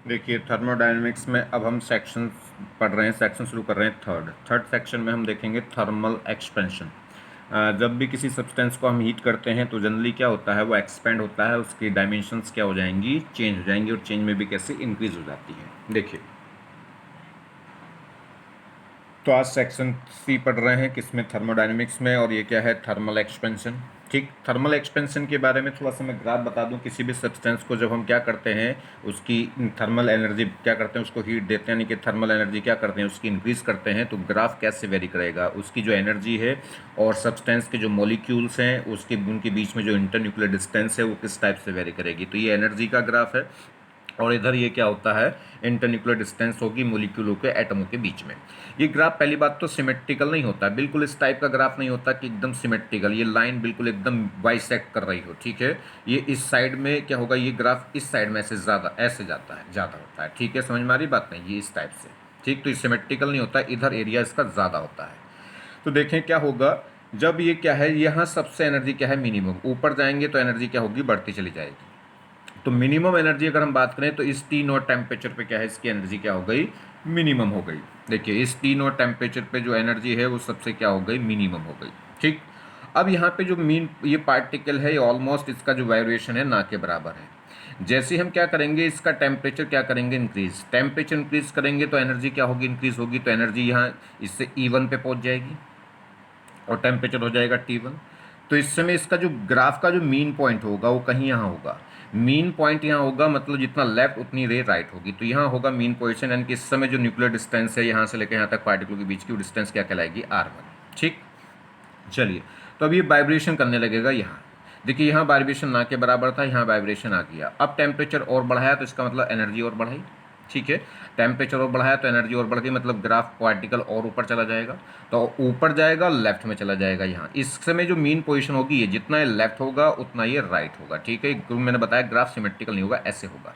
देखिए थर्मोडायनेमिक्स में अब हम सेक्शन पढ़ रहे हैं, सेक्शन शुरू कर रहे हैं थर्ड सेक्शन में हम देखेंगे थर्मल एक्सपेंशन। जब भी किसी सब्सटेंस को हम हीट करते हैं तो जनरली क्या होता है, वो एक्सपेंड होता है, उसकी डायमेंशंस क्या हो जाएंगी, चेंज हो जाएंगी, और चेंज में भी कैसे इंक्रीज हो जाती है। देखिए तो आज सेक्शन सी पढ़ रहे हैं किसमें, थर्मोडायनेमिक्स में, और ये क्या है, थर्मल एक्सपेंशन। ठीक, थर्मल एक्सपेंशन के बारे में थोड़ा सा मैं ग्राफ बता दूं। किसी भी सब्सटेंस को जब हम क्या करते हैं, उसकी थर्मल एनर्जी क्या करते हैं, उसको हीट देते हैं, यानी कि थर्मल एनर्जी क्या करते हैं, उसकी इंक्रीज करते हैं, तो ग्राफ कैसे वेरी करेगा, उसकी जो एनर्जी है और सब्सटेंस के जो मॉलिक्यूल्स हैं उसके उनके बीच में जो इंटरन्यूक्लियर डिस्टेंस है वो किस टाइप से वेरी करेगी। तो ये एनर्जी का ग्राफ है, और इधर ये क्या होता है, इंटरन्यूक्लियर डिस्टेंस होगी मॉलिक्यूलों के एटमों के बीच में। ये ग्राफ पहली बात तो सिमेट्रिकल नहीं होता, बिल्कुल इस टाइप का ग्राफ नहीं होता कि एकदम सिमेट्रिकल, ये लाइन बिल्कुल एकदम बाइसेक्ट कर रही हो। ठीक है, ये इस साइड में क्या होगा, ये ग्राफ इस साइड में ऐसे ज़्यादा ऐसे जाता है, ज़्यादा होता है। ठीक है, समझ में आ रही बात नहीं, ये इस टाइप से। ठीक, तो ये सिमेट्रिकल नहीं होता, इधर एरिया इसका ज़्यादा होता है। तो देखें क्या होगा, जब ये क्या है, यहाँ सबसे एनर्जी क्या है, मिनिमम, ऊपर जाएंगे तो एनर्जी क्या होगी, बढ़ती चली जाएगी। तो मिनिमम एनर्जी अगर हम बात करें तो इस टी नॉट टेम्परेचर पे क्या है, इसकी एनर्जी क्या हो गई, मिनिमम हो गई। देखिए इस टी नॉट टेम्परेचर पे जो एनर्जी है वो सबसे क्या हो गई, मिनिमम हो गई। ठीक, अब यहाँ पे जो मीन ये पार्टिकल है, ये ऑलमोस्ट इसका जो वाइब्रेशन है ना के बराबर है। जैसे हम क्या करेंगे, इसका टेम्परेचर क्या करेंगे, इंक्रीज, टेम्परेचर इंक्रीज करेंगे तो एनर्जी क्या होगी, इंक्रीज होगी। तो एनर्जी यहाँ इससे E1 पे पहुँच जाएगी और टेम्परेचर हो जाएगा T1। तो इस समय इसका जो ग्राफ का जो मीन पॉइंट होगा वो कहीं यहाँ होगा, मीन पॉइंट यहाँ होगा, मतलब जितना लेफ्ट उतनी रे राइट होगी। तो यहाँ होगा मीन पोजीशन, यानी कि इस समय जो न्यूक्लियर डिस्टेंस है यहाँ से लेकर यहाँ तक पार्टिकल के बीच की डिस्टेंस क्या कहलाएगी, R1। ठीक, चलिए, तो अब ये वाइब्रेशन करने लगेगा यहाँ। देखिए यहाँ वाइब्रेशन ना के बराबर था, यहाँ वाइब्रेशन आ गया। अब टेम्परेचर और बढ़ाया तो इसका मतलब एनर्जी और बढ़ाई। ठीक है, टेम्परेचर और बढ़ाया तो एनर्जी और बढ़ गई, मतलब ग्राफ पार्टिकल और ऊपर चला जाएगा। तो ऊपर जाएगा, लेफ्ट में चला जाएगा। यहाँ इस समय जो मीन पोजीशन होगी, ये जितना ये लेफ्ट होगा उतना ये राइट होगा। ठीक है, मैंने बताया ग्राफ सिमेट्रिकल नहीं होगा, ऐसे होगा।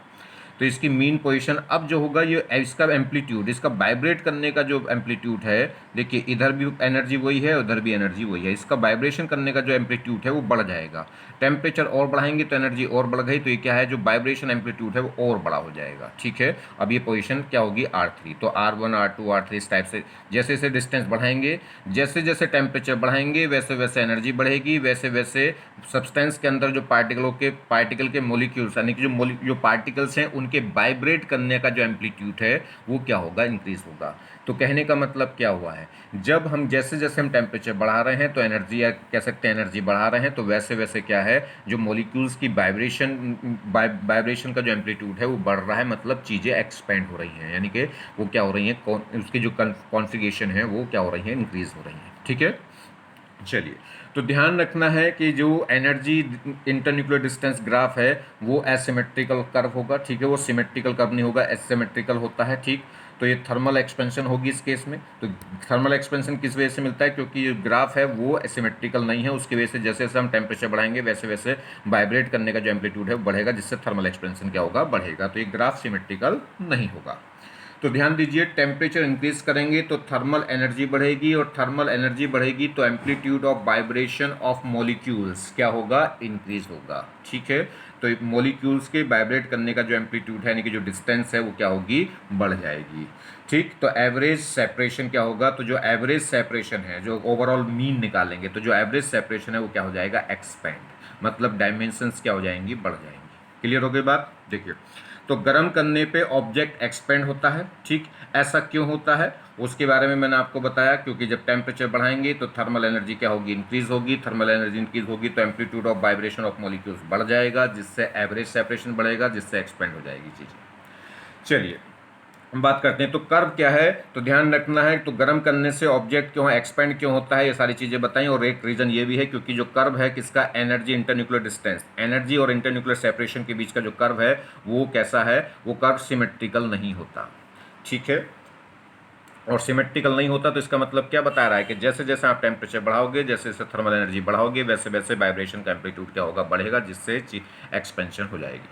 तो इसकी मीन पोजीशन अब जो होगा, ये इसका एम्पलीट्यूड, इसका वाइब्रेट करने का जो एम्पलीट्यूड है, देखिए इधर भी एनर्जी वही है, उधर भी एनर्जी वही है, इसका वाइब्रेशन करने का जो एम्पलीट्यूड है वो बढ़ जाएगा। टेम्परेचर और बढ़ाएंगे तो एनर्जी और बढ़ गई, तो ये क्या है, जो वाइब्रेशन एम्पलीट्यूड है वो और बड़ा हो जाएगा। ठीक है, अब ये पोजीशन क्या होगी, R3। तो R1 R2 R3 इस टाइप से जैसे जैसे डिस्टेंस बढ़ाएंगे, जैसे जैसे टेम्परेचर बढ़ाएंगे, वैसे वैसे एनर्जी बढ़ेगी, वैसे वैसे सब्सटेंस के अंदर जो पार्टिकल के मोलिक्यूल्स, यानी कि जो पार्टिकल्स हैं उनके वाइब्रेट करने का जो एम्पलीट्यूड है वो क्या होगा, इंक्रीज होगा। तो कहने का मतलब क्या हुआ है, जब हम जैसे जैसे हम टेम्परेचर बढ़ा रहे हैं तो एनर्जी, या कह सकते हैं एनर्जी बढ़ा रहे हैं, तो वैसे वैसे क्या है, जो मोलिक्यूल्स की वाइब्रेशन का जो एम्पलीट्यूड है वो बढ़ रहा है, मतलब चीज़ें एक्सपेंड हो रही हैं, यानी कि वो क्या हो रही हैं, उसकी जो कॉन्फ़िगरेशन है वो क्या हो रही है, इंक्रीज हो रही है। ठीक है, चलिए, तो ध्यान रखना है कि जो एनर्जी इंटरन्यूक्लियर डिस्टेंस ग्राफ है वो एसिमेट्रिकल कर्व होगा। ठीक है, वो सिमेट्रिकल कर्व नहीं होगा, एसिमेट्रिकल होता है। ठीक, तो ये थर्मल एक्सपेंशन होगी इस केस में। तो थर्मल एक्सपेंशन किस वजह से मिलता है, क्योंकि जो ग्राफ है वो एसिमेट्रिकल नहीं है, उसकी वजह से जैसे जैसे हम टेम्परेचर बढ़ाएंगे वैसे वैसे वाइब्रेट करने का जो एम्पलीट्यूड है वो बढ़ेगा, जिससे थर्मल एक्सपेंशन क्या होगा, बढ़ेगा। तो ये ग्राफ सिमेट्रिकल नहीं होगा। तो ध्यान दीजिए, टेम्परेचर इंक्रीज करेंगे तो थर्मल एनर्जी बढ़ेगी, और थर्मल एनर्जी बढ़ेगी तो amplitude of vibration of molecules क्या होगा, इंक्रीज होगा। ठीक है, तो मॉलिक्यूल्स के वाइब्रेट करने का जो एम्पलीट्यूड है, यानी कि जो डिस्टेंस है वो क्या होगी, बढ़ जाएगी। ठीक, तो एवरेज सेपरेशन क्या होगा, तो जो एवरेज सेपरेशन है, जो ओवरऑल मीन निकालेंगे, तो जो एवरेज सेपरेशन है वो क्या हो जाएगा, एक्सपेंड, मतलब डायमेंशंस क्या हो जाएंगी, बढ़ जाएंगी। क्लियर हो गई बात। देखिए, तो गर्म करने पे ऑब्जेक्ट एक्सपेंड होता है। ठीक, ऐसा क्यों होता है उसके बारे में मैंने आपको बताया, क्योंकि जब टेम्परेचर बढ़ाएंगे तो थर्मल एनर्जी क्या होगी, इंक्रीज होगी। थर्मल एनर्जी इंक्रीज होगी तो amplitude of vibration of molecules बढ़ जाएगा, जिससे एवरेज सेपरेशन बढ़ेगा, जिससे एक्सपेंड हो जाएगी चीज़ें। चलिए हम बात करते हैं, तो कर्व क्या है, तो ध्यान रखना है, तो गर्म करने से ऑब्जेक्ट क्यों एक्सपेंड क्यों होता है, ये सारी चीज़ें बताई। और एक रीजन ये भी है क्योंकि जो कर्व है किसका, एनर्जी इंटरन्यूक्लियर डिस्टेंस, एनर्जी और इंटरन्यूक्लियर सेपरेशन के बीच का जो कर्व है वो कैसा है, वो कर्व सिमेट्रिकल नहीं होता। ठीक है, और सिमेट्रिकल नहीं होता तो इसका मतलब क्या बता रहा है कि जैसे जैसे आप टेम्परेचर बढ़ाओगे, जैसे जैसे थर्मल एनर्जी बढ़ाओगे, वैसे वैसे वाइब्रेशन का एम्पलीट्यूड क्या होगा, बढ़ेगा, जिससे एक्सपेंशन हो जाएगी।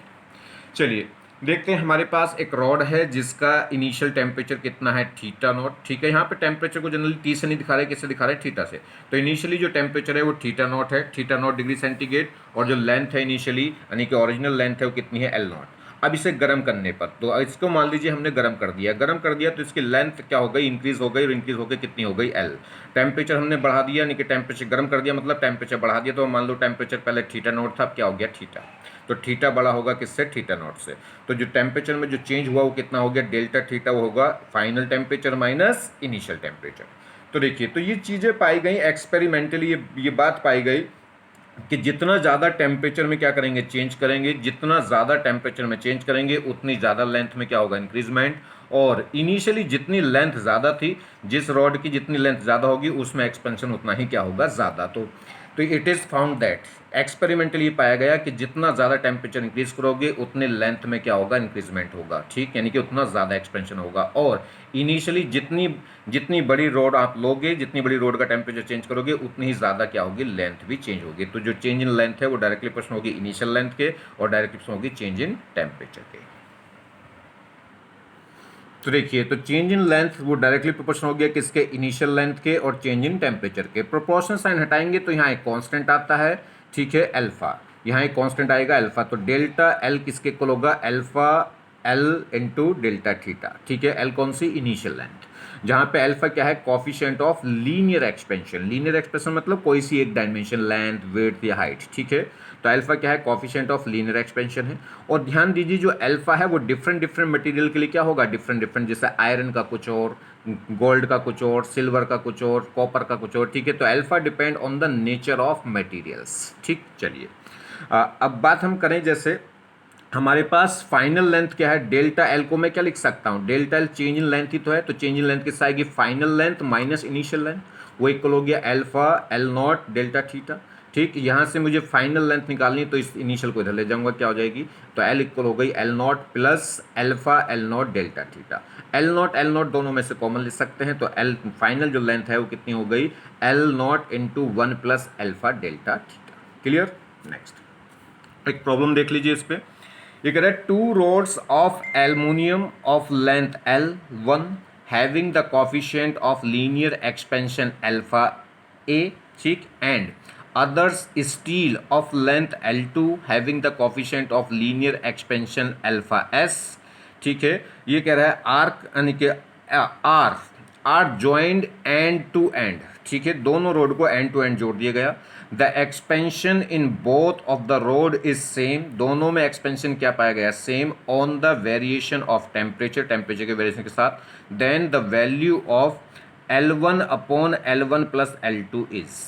चलिए देखते हैं, हमारे पास एक रॉड है जिसका इनिशियल टेम्परेचर कितना है, थीटा नॉट। ठीक है, यहाँ पे टेम्परेचर को जनरली टी से नहीं दिखा रहे, किससे दिखा रहे हैं, थीटा से। तो इनिशियली जो टेम्परेचर है वो थीटा नॉट है, थीटा नॉट डिग्री सेंटीग्रेड, और जो लेंथ है इनिशियली, यानी कि ओरिजिनल लेंथ है वो कितनी है, एल नॉट। अब इसे गर्म करने पर, तो इसको मान लीजिए हमने गर्म कर दिया, तो इसकी लेंथ क्या हो गई, इंक्रीज हो गई, और इंक्रीज होकर कितनी हो गई, एल। टेम्परेचर हमने बढ़ा दिया, यानी कि टेम्परेचर गर्म कर दिया मतलब टेम्परेचर बढ़ा दिया, तो मान लो टेम्परेचर पहले थीटा नॉट था, अब क्या हो गया, थीटा। तो थीटा बड़ा होगा किससे, थीटा नॉट से। तो जो टेम्परेचर में जो चेंज हुआ वो कितना हो गया, डेल्टा थीटा, वो होगा final temperature minus initial temperature. तो देखिए, तो ये चीज़ें पाई गई एक्सपेरिमेंटली, ये बात पाई गई कि जितना ज़्यादा टेम्परेचर में क्या करेंगे, चेंज करेंगे, जितना ज़्यादा टेम्परेचर में चेंज करेंगे उतनी ज़्यादा लेंथ में क्या होगा, इंक्रीजमेंट। और इनिशियली जितनी लेंथ ज़्यादा थी, जिस रॉड की जितनी लेंथ ज़्यादा होगी उसमें एक्सपेंशन उतना ही क्या होगा, ज़्यादा। तो it is found that, experimentally पाया गया कि जितना ज़्यादा टेम्परेचर इंक्रीज करोगे उतने लेंथ में क्या होगा, इंक्रीजमेंट होगा, ठीक, यानी कि उतना ज़्यादा एक्सपेंशन होगा। और इनिशियली जितनी जितनी बड़ी रोड आप लोगे, जितनी बड़ी रोड का टेम्परेचर चेंज करोगे उतनी ही ज़्यादा क्या होगी, लेंथ भी चेंज होगी। तो जो चेंज इन लेंथ है वो डायरेक्टली प्रश्न होगी इनिशियल लेंथ के, और डायरेक्टली प्रश्न होगी चेंज इन टेम्परेचर के। तो देखिए, तो चेंज इन लेंथ वो डायरेक्टली प्रोपोर्शनल हो गया किसके, इनिशियल लेंथ के, और चेंज इन टेम्परेचर के। प्रोपोर्शनल साइन हटाएंगे तो यहाँ एक कांस्टेंट आता है, ठीक है, अल्फा, यहाँ एक कांस्टेंट आएगा अल्फा, तो डेल्टा एल किसके इक्वल होगा, alpha L into delta theta, ठीक है। एल कौन सी, इनिशियल लेंथ, जहाँ पे अल्फा क्या है, coefficient of linear expansion. Linear expansion मतलब कोई सी एक डायमेंशन, लेंथ, विड्थ या हाइट, ठीक है। तो अल्फा क्या है, कॉफिशिएंट ऑफ लीनियर एक्सपेंशन है। और ध्यान दीजिए जो अल्फा है वो डिफरेंट डिफरेंट मटेरियल के लिए क्या होगा, डिफरेंट डिफरेंट, जैसे आयरन का कुछ और, गोल्ड का कुछ और, सिल्वर का कुछ और, कॉपर का कुछ और, ठीक है। तो alpha depend on the nature of materials, ठीक। चलिए अब बात हम करें, जैसे हमारे पास फाइनल लेंथ क्या है, डेल्टा एल को मैं क्या लिख सकता हूँ, delta L change in length ही तो है, तो चेंज इन लेंथ किससे आएगी, final length minus initial length, वो इक्वल हो गया alpha L not delta theta, ठीक। यहाँ से मुझे फाइनल लेंथ निकालनी है तो इस इनिशियल को इधर ले जाऊंगा, क्या हो जाएगी, तो एल इक्वल हो गई L not plus alpha L not delta theta. L not दोनों में से कॉमन ले सकते हैं, तो एल फाइनल जो लेंथ है वो कितनी हो गई, L not into one plus alpha delta theta. Clear. Next एक प्रॉब्लम देख लीजिए इस पे, ये कह रहा है two rods of aluminium of length L one having the coefficient of linear expansion alpha A, ठीक, and others steel of length L two having the coefficient of linear expansion alpha S, ठीक है। ये कह रहा है आर्क यानी कि are joined end to and, ठीक है, दोनों रोड को एंड टू एंड जोड़ दिया गया। The expansion in both of the rod is same, दोनों में एक्सपेंशन क्या पाया गया, same, on the variation of temperature, temperature के वेरिएशन के साथ। Then the value of L1 upon L1 plus L2 is,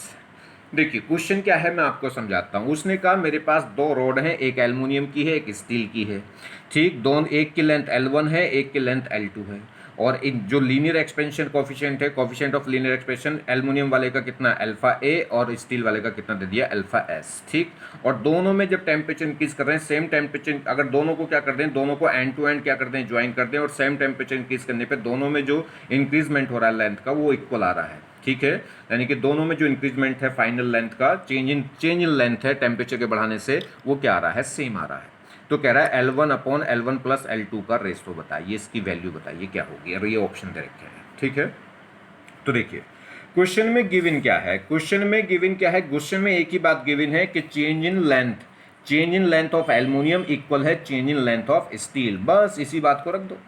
देखिए क्वेश्चन क्या है मैं आपको समझाता हूँ। उसने कहा मेरे पास दो रोड हैं, एक एल्युमिनियम की है एक स्टील की है, ठीक, दोनों, एक की लेंथ L1 है एक की लेंथ L2 है, और इन जो लीनियर एक्सपेंशन कोफिशिएंट है, coefficient of linear expansion aluminium वाले का कितना अल्फा ए और स्टील वाले का कितना दे दिया अल्फा एस, ठीक। और दोनों में जब टेम्परेचर इंक्रीज कर रहे हैं, सेम टेम्परेचर, अगर दोनों को क्या कर दें, दोनों को एंड टू एंड क्या कर दें, ज्वाइन कर दें, और सेम टेम्परेचर इंक्रीज करने पर दोनों में जो इंक्रीजमेंट हो रहा है लेंथ का वो इक्वल आ रहा है, ठीक है। यानी कि दोनों में जो इंक्रीजमेंट है फाइनल लेंथ का, चेंज इन लेंथ है टेम्परेचर के बढ़ाने से, वो क्या आ रहा है, सेम आ रहा है। तो कह रहा है L1 upon L1 plus L2 का रेशो बताइए, इसकी वैल्यू बताइए क्या होगी, और ये ऑप्शन दे रखे हैं, ठीक है। तो देखिए क्वेश्चन में गिवन क्या है, क्वेश्चन में एक ही बात गिवन है कि change in length of aluminium equal है change in length of steel, बस इसी बात को रख दो।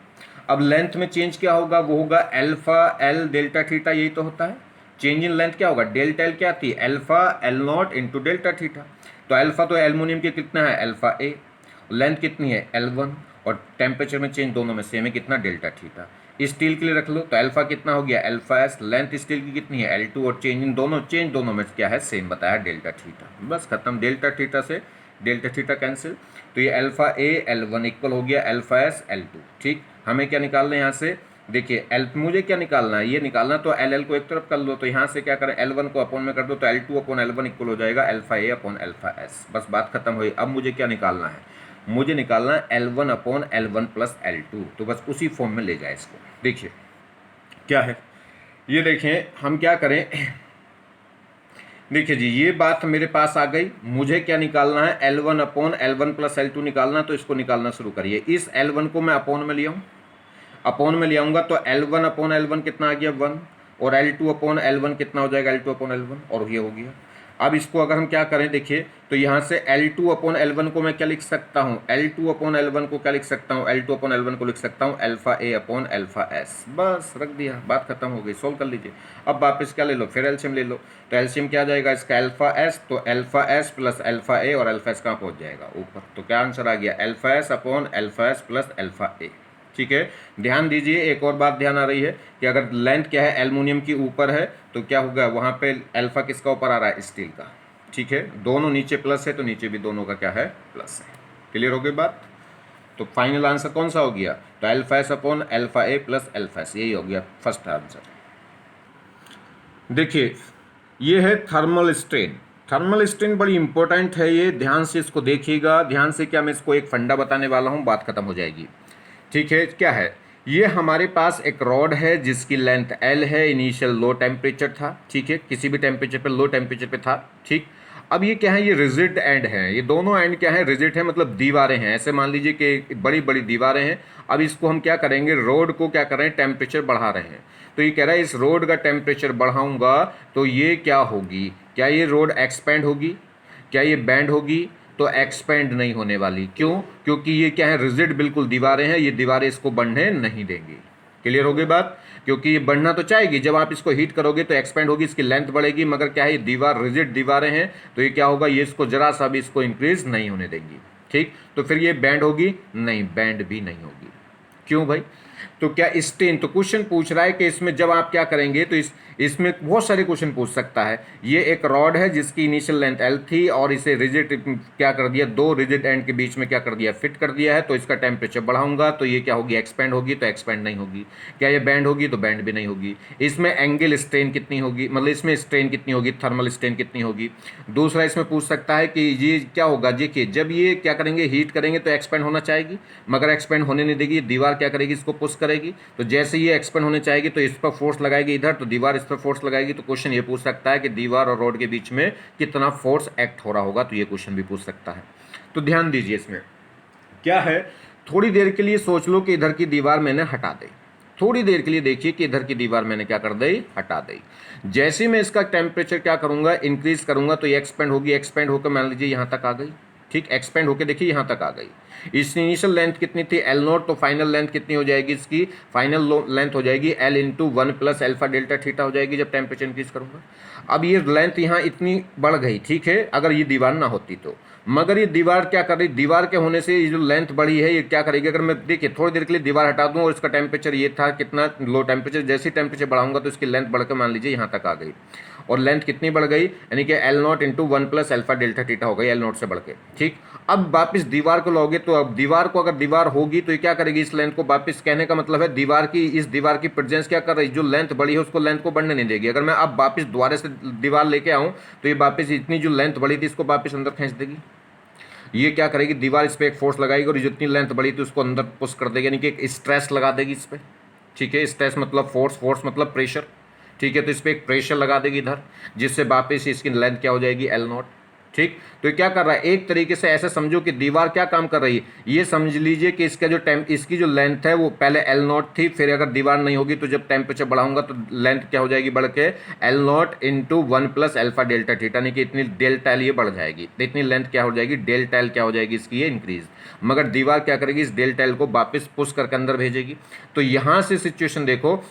अब लेंथ में चेंज क्या होगा, वो होगा अल्फा एल डेल्टा थीटा, यही तो होता है। चेंज इन लेंथ क्या होगा, डेल्टा एल क्या थी, alpha L not into delta theta. तो अल्फा तो एल्युमिनियम के कितना है, अल्फा ए, लेंथ कितनी है L1, और टेम्परेचर में चेंज दोनों में सेम है, कितना, डेल्टा थीटा। स्टील के लिए रख लो तो अल्फा कितना हो गया, अल्फा एस, लेंथ स्टील की कितनी है L2, और चेंज दोनों में क्या है, सेम बताया, डेल्टा थीटा, बस खत्म। डेल्टा थीटा से डेल्टा थीटा कैंसिल, तो ये अल्फा ए L1 इक्वल हो गया अल्फा एस L2, ठीक। हमें क्या निकालना है यहाँ से, देखिए मुझे क्या निकालना है, ये निकालना, तो एल को एक तरफ कर लो, तो यहाँ से क्या करें, L1 को अपॉन में कर दो, तो L2 अपॉन L1 इक्वल हो जाएगा अल्फा ए अपॉन अल्फा एस, बस बात खत्म हुई। अब मुझे क्या निकालना है, मुझे निकालना है L1 upon L1 plus L2, तो बस उसी फॉर्म में ले जाए इसको। देखिए क्या है, ये देखें हम क्या करें, देखिए जी ये बात मेरे पास आ गई, मुझे क्या निकालना है, L1 upon L1 plus L2 निकालना, तो इसको निकालना शुरू करिए। इस L1 को मैं अपॉन में ले आऊँ, अपॉन में ले आऊँगा तो L1 अपॉन L1 कितना आ गया 1, और L2 अपॉन L1 कितना हो जाएगा, L2 अपॉन L1, और ये हो गया। अब इसको अगर हम क्या करें देखिए, तो यहाँ से L2/L1 को मैं क्या लिख सकता हूँ, L2/L1 को क्या लिख सकता हूँ, L2/L1 को लिख सकता हूँ अल्फा A/अल्फा S। बस रख दिया, बात खत्म हो गई, सोल्व कर लीजिए। अब वापस क्या ले लो, फिर एलसीएम ले लो। तो एलसीएम क्या आ जाएगा इसका, अल्फा S, तो alpha S plus alpha A, और अल्फा S कहाँ पहुँच जाएगा, ऊपर। तो क्या आंसर आ गया, अल्फा S/अल्फा S प्लस अल्फा A। ठीक है, ध्यान दीजिए, एक और बात ध्यान आ रही है कि अगर लेंथ क्या है, एल्युमिनियम की ऊपर है, तो क्या होगा वहाँ पे अल्फा किसका ऊपर आ रहा है, स्टील का। ठीक है, दोनों नीचे प्लस है, तो नीचे भी दोनों का क्या है, प्लस है। क्लियर हो गई बात। तो फाइनल आंसर कौन सा हो गया, तो अल्फा S/अल्फा A प्लस अल्फा S, यही हो गया फर्स्ट आंसर। देखिए ये है थर्मल स्ट्रेन। थर्मल स्ट्रेन बड़ी इंपॉर्टेंट है, ये ध्यान से इसको देखिएगा, ध्यान से। क्या मैं इसको एक फंडा बताने वाला हूँ, बात खत्म हो जाएगी। ठीक है, क्या है ये, हमारे पास एक रॉड है जिसकी लेंथ L है, इनिशियल लो टेम्परेचर था। ठीक है, किसी भी टेम्परेचर पे, लो टेम्परेचर पे था। ठीक, अब ये क्या है, ये रिजिड एंड है, ये दोनों एंड क्या है, रिजिड है, मतलब दीवारें हैं। ऐसे मान लीजिए कि बड़ी बड़ी दीवारें हैं। अब इसको हम क्या करेंगे, रोड को क्या कर रहे हैं, टेम्परेचर बढ़ा रहे हैं। तो ये कह रहा है इस रोड का टेम्परेचर बढ़ाऊंगा तो ये क्या होगी, क्या ये रोड एक्सपेंड होगी, क्या ये बैंड होगी, तो एक्सपेंड नहीं होने वाली। क्यों, क्योंकि ये क्या है, रिजिड बिल्कुल दीवारें हैं, ये दीवारें इसको बढ़ने नहीं देंगी। क्लियर हो गई बात, क्योंकि ये बढ़ना तो चाहेगी, जब आप इसको हीट करोगे तो एक्सपेंड होगी, इसकी लेंथ बढ़ेगी, मगर क्या है, ये दीवार रिजिड दीवारें हैं, तो ये क्या होगा, ये इसको जरा सा भी इसको इंक्रीज नहीं होने देंगी। ठीक, तो फिर ये बैंड होगी, नहीं, बैंड भी नहीं होगी। क्यों भाई, तो क्या स्ट्रेन, तो क्वेश्चन पूछ रहा है कि इसमें जब आप क्या करेंगे, तो इसमें बहुत सारे क्वेश्चन पूछ सकता है। ये एक रॉड है जिसकी इनिशियल लेंथ L थी, और इसे रिजिड क्या कर दिया, दो रिजिड एंड के बीच में क्या कर दिया, फिट कर दिया है। तो इसका टेम्परेचर बढ़ाऊंगा तो ये क्या होगी, एक्सपेंड होगी, तो एक्सपेंड नहीं होगी। क्या ये बैंड होगी, तो बैंड भी नहीं होगी। इसमें एंगल स्ट्रेन कितनी होगी, मतलब इसमें स्ट्रेन कितनी होगी, थर्मल स्ट्रेन कितनी होगी। दूसरा इसमें पूछ सकता है कि ये क्या होगा, देखिए जब ये क्या करेंगे, हीट करेंगे तो एक्सपेंड होना चाहेगी, मगर एक्सपेंड होने नहीं देगी, दीवार क्या करेगी, इसको पुश करेगी। तो जैसे ये एक्सपेंड होने चाहेगी तो इस पर फोर्स लगाएगी इधर, तो दीवार इस पर फोर्स लगाएगी। तो क्वेश्चन ये पूछ सकता है कि दीवार और रोड के बीच में कितना फोर्स एक्ट हो रहा होगा, तो ये क्वेश्चन भी पूछ सकता है। तो ध्यान दीजिए, इसमें क्या है, थोड़ी देर के लिए सोच लो कि इधर की दीवार मैंने हटा दी, थोड़ी देर के लिए देखिए कि इधर की दीवार मैंने क्या कर दी, हटा दी। जैसे मैं इसका टेम्परेचर क्या करूंगा, इंक्रीज करूंगा, तो ये एक्सपेंड होगी, एक्सपेंड होकर मान लीजिए यहां तक आ गई। ठीक, एक्सपेंड होकर देखिए यहां तक आ गई। इसकी इनिशियल लेंथ कितनी थी, L0, तो फाइनल लेंथ कितनी हो जाएगी, इसकी फाइनल लेंथ हो जाएगी L into 1 plus alpha delta theta हो जाएगी जब टेम्परेचर इंक्रीज करूंगा। अब ये लेंथ यहाँ इतनी बढ़ गई, ठीक है, अगर ये दीवार ना होती तो, मगर ये दीवार क्या कर रही, दीवार के होने से ये जो लेंथ बढ़ी है, ये क्या करेगी, अगर मैं देखिए थोड़ी देर के लिए दीवार हटा दूं और इसका टेम्परेचर ये था कितना, लो टेम्परेचर, जैसे ही टेम्परेचर बढ़ाऊंगा तो इसकी लेंथ बढ़कर मान लीजिए यहाँ तक आ गई। और लेंथ कितनी बढ़ गई, यानी कि L0 into 1 plus alpha delta theta हो गई, L0 से बढ़ के। ठीक, अब वापस दीवार को लोगे तो अब दीवार को, अगर दीवार होगी तो ये क्या करेगी, इस लेंथ को वापस, कहने का मतलब है दीवार की, इस दीवार की प्रेजेंस क्या कर रही है, जो लेंथ बढ़ी है उसको लेंथ को बढ़ने नहीं देगी। अगर मैं अब वापस दोबारा से दीवार लेके आऊँ तो ये वापस इतनी जो लेंथ बढ़ी थी इसको वापस अंदर खींच देगी। ये क्या करेगी, दीवार इस पर एक फोर्स लगाएगी और जितनी लेंथ बढ़ी थी उसको अंदर पुश कर देगी, यानी कि एक स्ट्रेस लगा देगी इस पर। ठीक है, स्ट्रेस मतलब फोर्स, फोर्स मतलब प्रेशर। ठीक है, तो इस पर एक प्रेशर लगा देगी इधर, जिससे वापस इसकी लेंथ क्या हो जाएगी, L0। ठीक, तो ये क्या कर रहा है, एक तरीके से ऐसे समझो कि दीवार क्या काम कर रही है, ये समझ लीजिए कि इसका जो इसकी जो लेंथ है वो पहले L0 थी, फिर अगर दीवार नहीं होगी तो जब टेम्परेचर बढ़ाऊंगा तो लेंथ क्या हो जाएगी, बढ़ के L0 into 1 plus alpha delta theta, यानी कि इतनी डेल्टा L ये बढ़ जाएगी, तो इतनी लेंथ क्या हो जाएगी, डेल्टा L क्या हो जाएगी इसकी, ये इंक्रीज। मगर दीवार क्या करेगी, इस डेल्टा L को वापस पुश करके अंदर भेजेगी। तो यहाँ से सिचुएशन देखो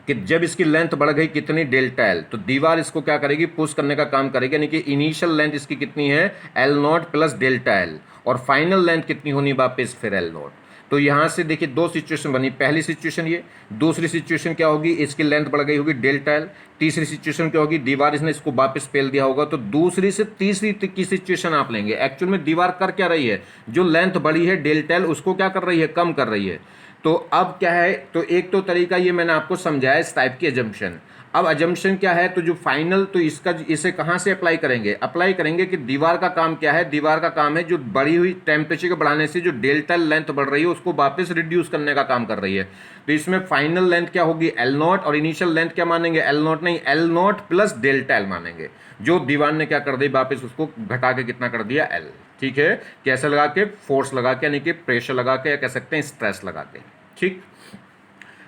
कि जब इसकी लेंथ बढ़ गई कितनी, डेल्टा L, तो दीवार इसको क्या करेगी, पुश करने का काम करेगी, यानी कि इनिशियल लेंथ इसकी कितनी है, L0 प्लस डेल्टा L, और फाइनल लेंथ कितनी होनी वापस फिर L0। तो यहाँ से देखिए दो सिचुएशन बनी, पहली सिचुएशन ये, दूसरी सिचुएशन क्या होगी, इसकी लेंथ बढ़ गई होगी डेल्टा L, तीसरी सिचुएशन क्या होगी, दीवार इसने इसको वापस पेल दिया होगा। तो दूसरी से तीसरी की सिचुएशन आप लेंगे, एक्चुअल में दीवार कर क्या रही है, जो लेंथ बढ़ी है डेल्टा L उसको क्या कर रही है, कम कर रही है। तो अब क्या है, तो एक तो तरीका ये मैंने आपको समझाया इस टाइप की अजम्पशन। अब अजम्पशन क्या है, तो जो फाइनल, तो इसका इसे कहाँ से अप्लाई करेंगे, अप्लाई करेंगे कि दीवार का काम क्या है, दीवार का काम है जो बढ़ी हुई टेम्परेचर के बढ़ाने से जो डेल्टा लेंथ बढ़ रही है उसको वापस रिड्यूस करने का काम कर रही है। तो इसमें फाइनल लेंथ क्या होगी, L0, और इनिशियल लेंथ क्या मानेंगे, L0 नहीं, L0 प्लस डेल्टा L मानेंगे, जो दीवार ने क्या कर दी, वापस उसको घटा के कितना कर दिया, L। ठीक है, कैसे लगा के, फोर्स लगा के, यानी कि प्रेशर लगा के, या कह सकते हैं स्ट्रेस लगा के। ठीक,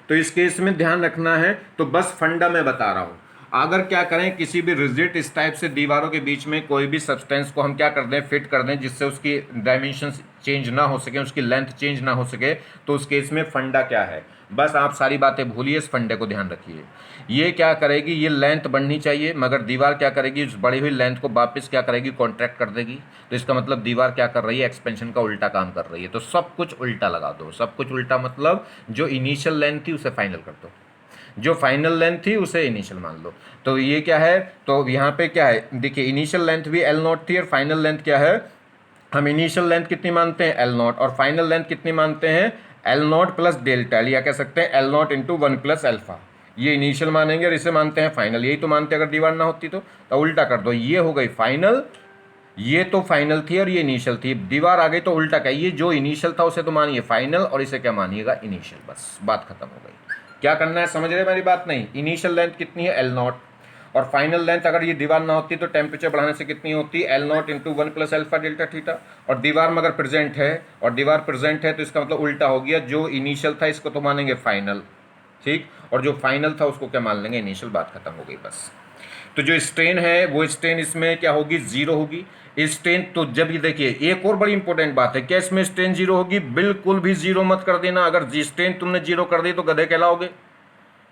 तो इस केस में ध्यान रखना है, तो बस फंडा मैं बता रहा हूं। अगर क्या करें, किसी भी रिजिड इस टाइप से दीवारों के बीच में कोई भी सब्सटेंस को हम क्या कर दें, फिट कर दें, जिससे उसकी डायमेंशंस चेंज ना हो सके, उसकी लेंथ चेंज ना हो सके, तो उस केस में फंडा क्या है। बस आप सारी बातें भूलिए, इस फंडे को ध्यान रखिए। ये क्या करेगी, ये लेंथ बढ़नी चाहिए, मगर दीवार क्या करेगी, उस बढ़ी हुई लेंथ को वापस क्या करेगी, कॉन्ट्रैक्ट कर देगी। तो इसका मतलब दीवार क्या कर रही है, एक्सपेंशन का उल्टा काम कर रही है। तो सब कुछ उल्टा लगा दो। सब कुछ उल्टा मतलब जो इनिशियल लेंथ थी उसे फाइनल कर दो, जो फाइनल लेंथ थी उसे इनिशियल मान लो। तो ये क्या है, तो यहाँ पे क्या है, देखिए इनिशियल लेंथ भी एल नॉट थी और फाइनल लेंथ क्या है, हम इनिशियल लेंथ कितनी मानते हैं, एल नॉट, और फाइनल लेंथ कितनी मानते हैं, L not plus delta L, या कह सकते हैं L not into one plus alpha. ये इनिशियल मानेंगे और इसे मानते हैं फाइनल। यही तो मानते अगर दीवार ना होती तो उल्टा कर दो, ये हो गई फाइनल, ये तो फाइनल थी और ये इनिशियल थी। दीवार आ गई तो उल्टा क्या, ये जो इनिशियल था उसे तो मानिए फाइनल और इसे क्या मानिएगा, इनिशियल। बस बात खत्म हो गई। क्या करना है, समझ रहे मेरी बात नहीं। इनिशियल लेंथ कितनी है, एल नॉट, और फाइनल लेंथ अगर ये दीवार ना होती तो टेम्परेचर बढ़ाने से कितनी होती, L not into one plus alpha delta theta. और दीवार में अगर प्रेजेंट है, और दीवार प्रेजेंट है तो इसका मतलब उल्टा हो गया, जो इनिशियल था इसको तो मानेंगे फाइनल, ठीक, और जो फाइनल था उसको क्या मान लेंगे, इनिशियल। बात खत्म हो गई बस। तो जो स्ट्रेन है वो स्ट्रेन इसमें क्या होगी, जीरो होगी। स्ट्रेन तो जब ये देखिए, एक और बड़ी इंपॉर्टेंट बात है, क्या इसमें स्ट्रेन जीरो होगी, बिल्कुल भी जीरो मत कर देना। अगर स्ट्रेन तुमने जीरो कर दी तो गधे कहलाओगे।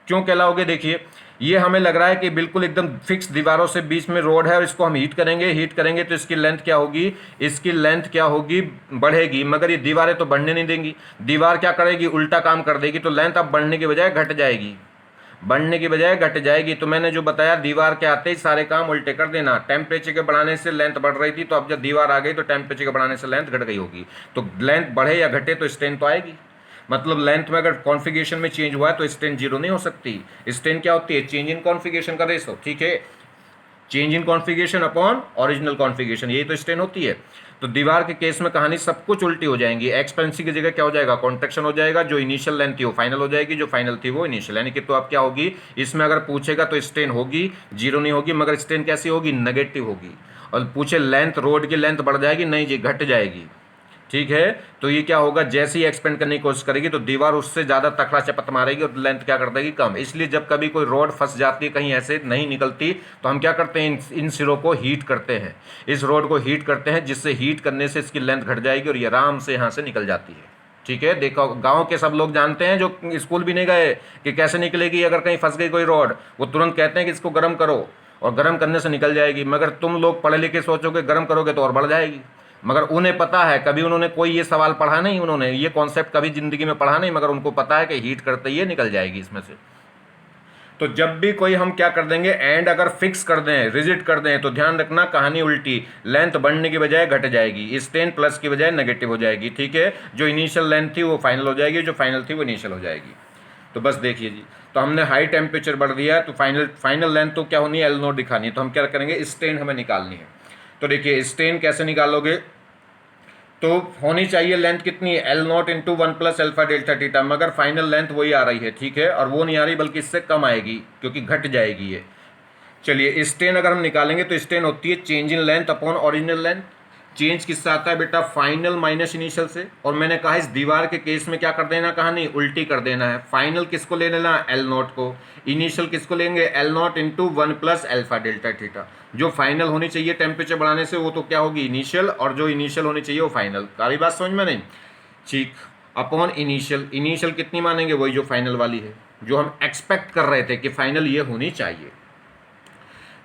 क्यों कहलाओगे, देखिए ये हमें लग रहा है कि बिल्कुल एकदम फिक्स दीवारों से बीच में रोड है और इसको हम हीट करेंगे तो इसकी लेंथ क्या होगी, इसकी लेंथ क्या होगी, बढ़ेगी। मगर ये दीवारें तो बढ़ने नहीं देंगी, दीवार क्या करेगी, उल्टा काम कर देगी। तो लेंथ अब बढ़ने की बजाय घट जाएगी, बढ़ने की बजाय घट जाएगी। तो मैंने जो बताया, दीवार के आते ही सारे काम उल्टे कर देना। टेम्परेचर के बढ़ाने से लेंथ बढ़ रही थी, तो अब जब दीवार आ गई तो टेम्परेचर के बढ़ाने से लेंथ घट गई होगी। तो लेंथ बढ़े या घटे तो स्ट्रेन तो आएगी। मतलब लेंथ में अगर कॉन्फ़िगरेशन में चेंज हुआ है तो स्ट्रेन जीरो नहीं हो सकती। स्ट्रेन क्या होती है, चेंज इन कॉन्फ़िगरेशन का रेशो, ठीक है, change in configuration upon original configuration, यही तो स्ट्रेन होती है। तो दीवार के केस में कहानी सब कुछ उल्टी हो जाएंगी। एक्सपेंसी की जगह क्या हो जाएगा, कॉन्ट्रैक्शन हो जाएगा। जो इनिशियल लेंथ थी वो फाइनल हो जाएगी, जो फाइनल थी वो इनिशियल। यानी कि तो अब क्या होगी, इसमें अगर पूछेगा तो स्ट्रेन होगी, जीरो नहीं होगी, मगर स्ट्रेन कैसी होगी, नेगेटिव होगी। और पूछे लेंथ, रोड की लेंथ बढ़ जाएगी, नहीं जी घट जाएगी, ठीक है। तो ये क्या होगा, जैसे ही एक्सपेंड करने की कोशिश करेगी तो दीवार उससे ज़्यादा तकड़ा चपत मारेगी और लेंथ क्या कर देगी, कम। इसलिए जब कभी कोई रोड फंस जाती है, कहीं ऐसे नहीं निकलती, तो हम क्या करते हैं, इन सिरों को हीट करते हैं, इस रोड को हीट करते हैं, जिससे हीट करने से इसकी लेंथ घट जाएगी और ये आराम से यहाँ से निकल जाती है, ठीक है। देखो गांव के सब लोग जानते हैं, जो स्कूल भी नहीं गए, कि कैसे निकलेगी अगर कहीं फंस गई कोई रोड। वो तुरंत कहते हैं कि इसको गर्म करो, और गर्म करने से निकल जाएगी। मगर तुम लोग पढ़े लिखे सोचोगे गर्म करोगे तो और बढ़ जाएगी। मगर उन्हें पता है, कभी उन्होंने कोई ये सवाल पढ़ा नहीं, उन्होंने ये कॉन्सेप्ट कभी जिंदगी में पढ़ा नहीं, मगर उनको पता है कि हीट करते ही निकल जाएगी इसमें से। तो जब भी कोई हम क्या कर देंगे, एंड अगर फिक्स कर दें, रिजिड कर दें, तो ध्यान रखना कहानी उल्टी, लेंथ बढ़ने की बजाय घट जाएगी, स्ट्रेन प्लस की बजाय नेगेटिव हो जाएगी, ठीक है। जो इनिशियल लेंथ थी वो फाइनल हो जाएगी, जो फाइनल थी वो इनिशियल हो जाएगी। तो बस देखिए जी, तो हमने हाई टेम्परेचर बढ़ दिया है, तो फाइनल लेंथ तो क्या होनी है, एल नोट दिखानी है। तो हम क्या करेंगे, स्ट्रेन हमें निकालनी है। तो देखिए स्ट्रेन कैसे निकालोगे, तो होनी चाहिए लेंथ कितनी है, L not into one plus alpha delta theta, मगर फाइनल लेंथ वही आ रही है, ठीक है, और वो नहीं आ रही बल्कि इससे कम आएगी, क्योंकि घट जाएगी ये। चलिए स्ट्रेन अगर हम निकालेंगे तो स्ट्रेन होती है change in length upon original length. Change किससे आता है बेटा, फाइनल माइनस इनिशियल से। और मैंने कहा इस दीवार के केस में क्या कर देना, कहा नहीं, उल्टी कर देना है। फाइनल किसको ले लेना, एल नॉट को। इनिशियल किसको लेंगे, L not into one plus alpha delta theta. जो फाइनल होनी चाहिए टेम्परेचर बढ़ाने से वो तो क्या होगी, इनिशियल, और जो इनिशियल होनी चाहिए वो फाइनल। सारी बात समझ में नहीं, ठीक, अपॉन इनिशियल। इनिशियल कितनी मानेंगे, वही जो फाइनल वाली है, जो हम एक्सपेक्ट कर रहे थे कि फाइनल ये होनी चाहिए।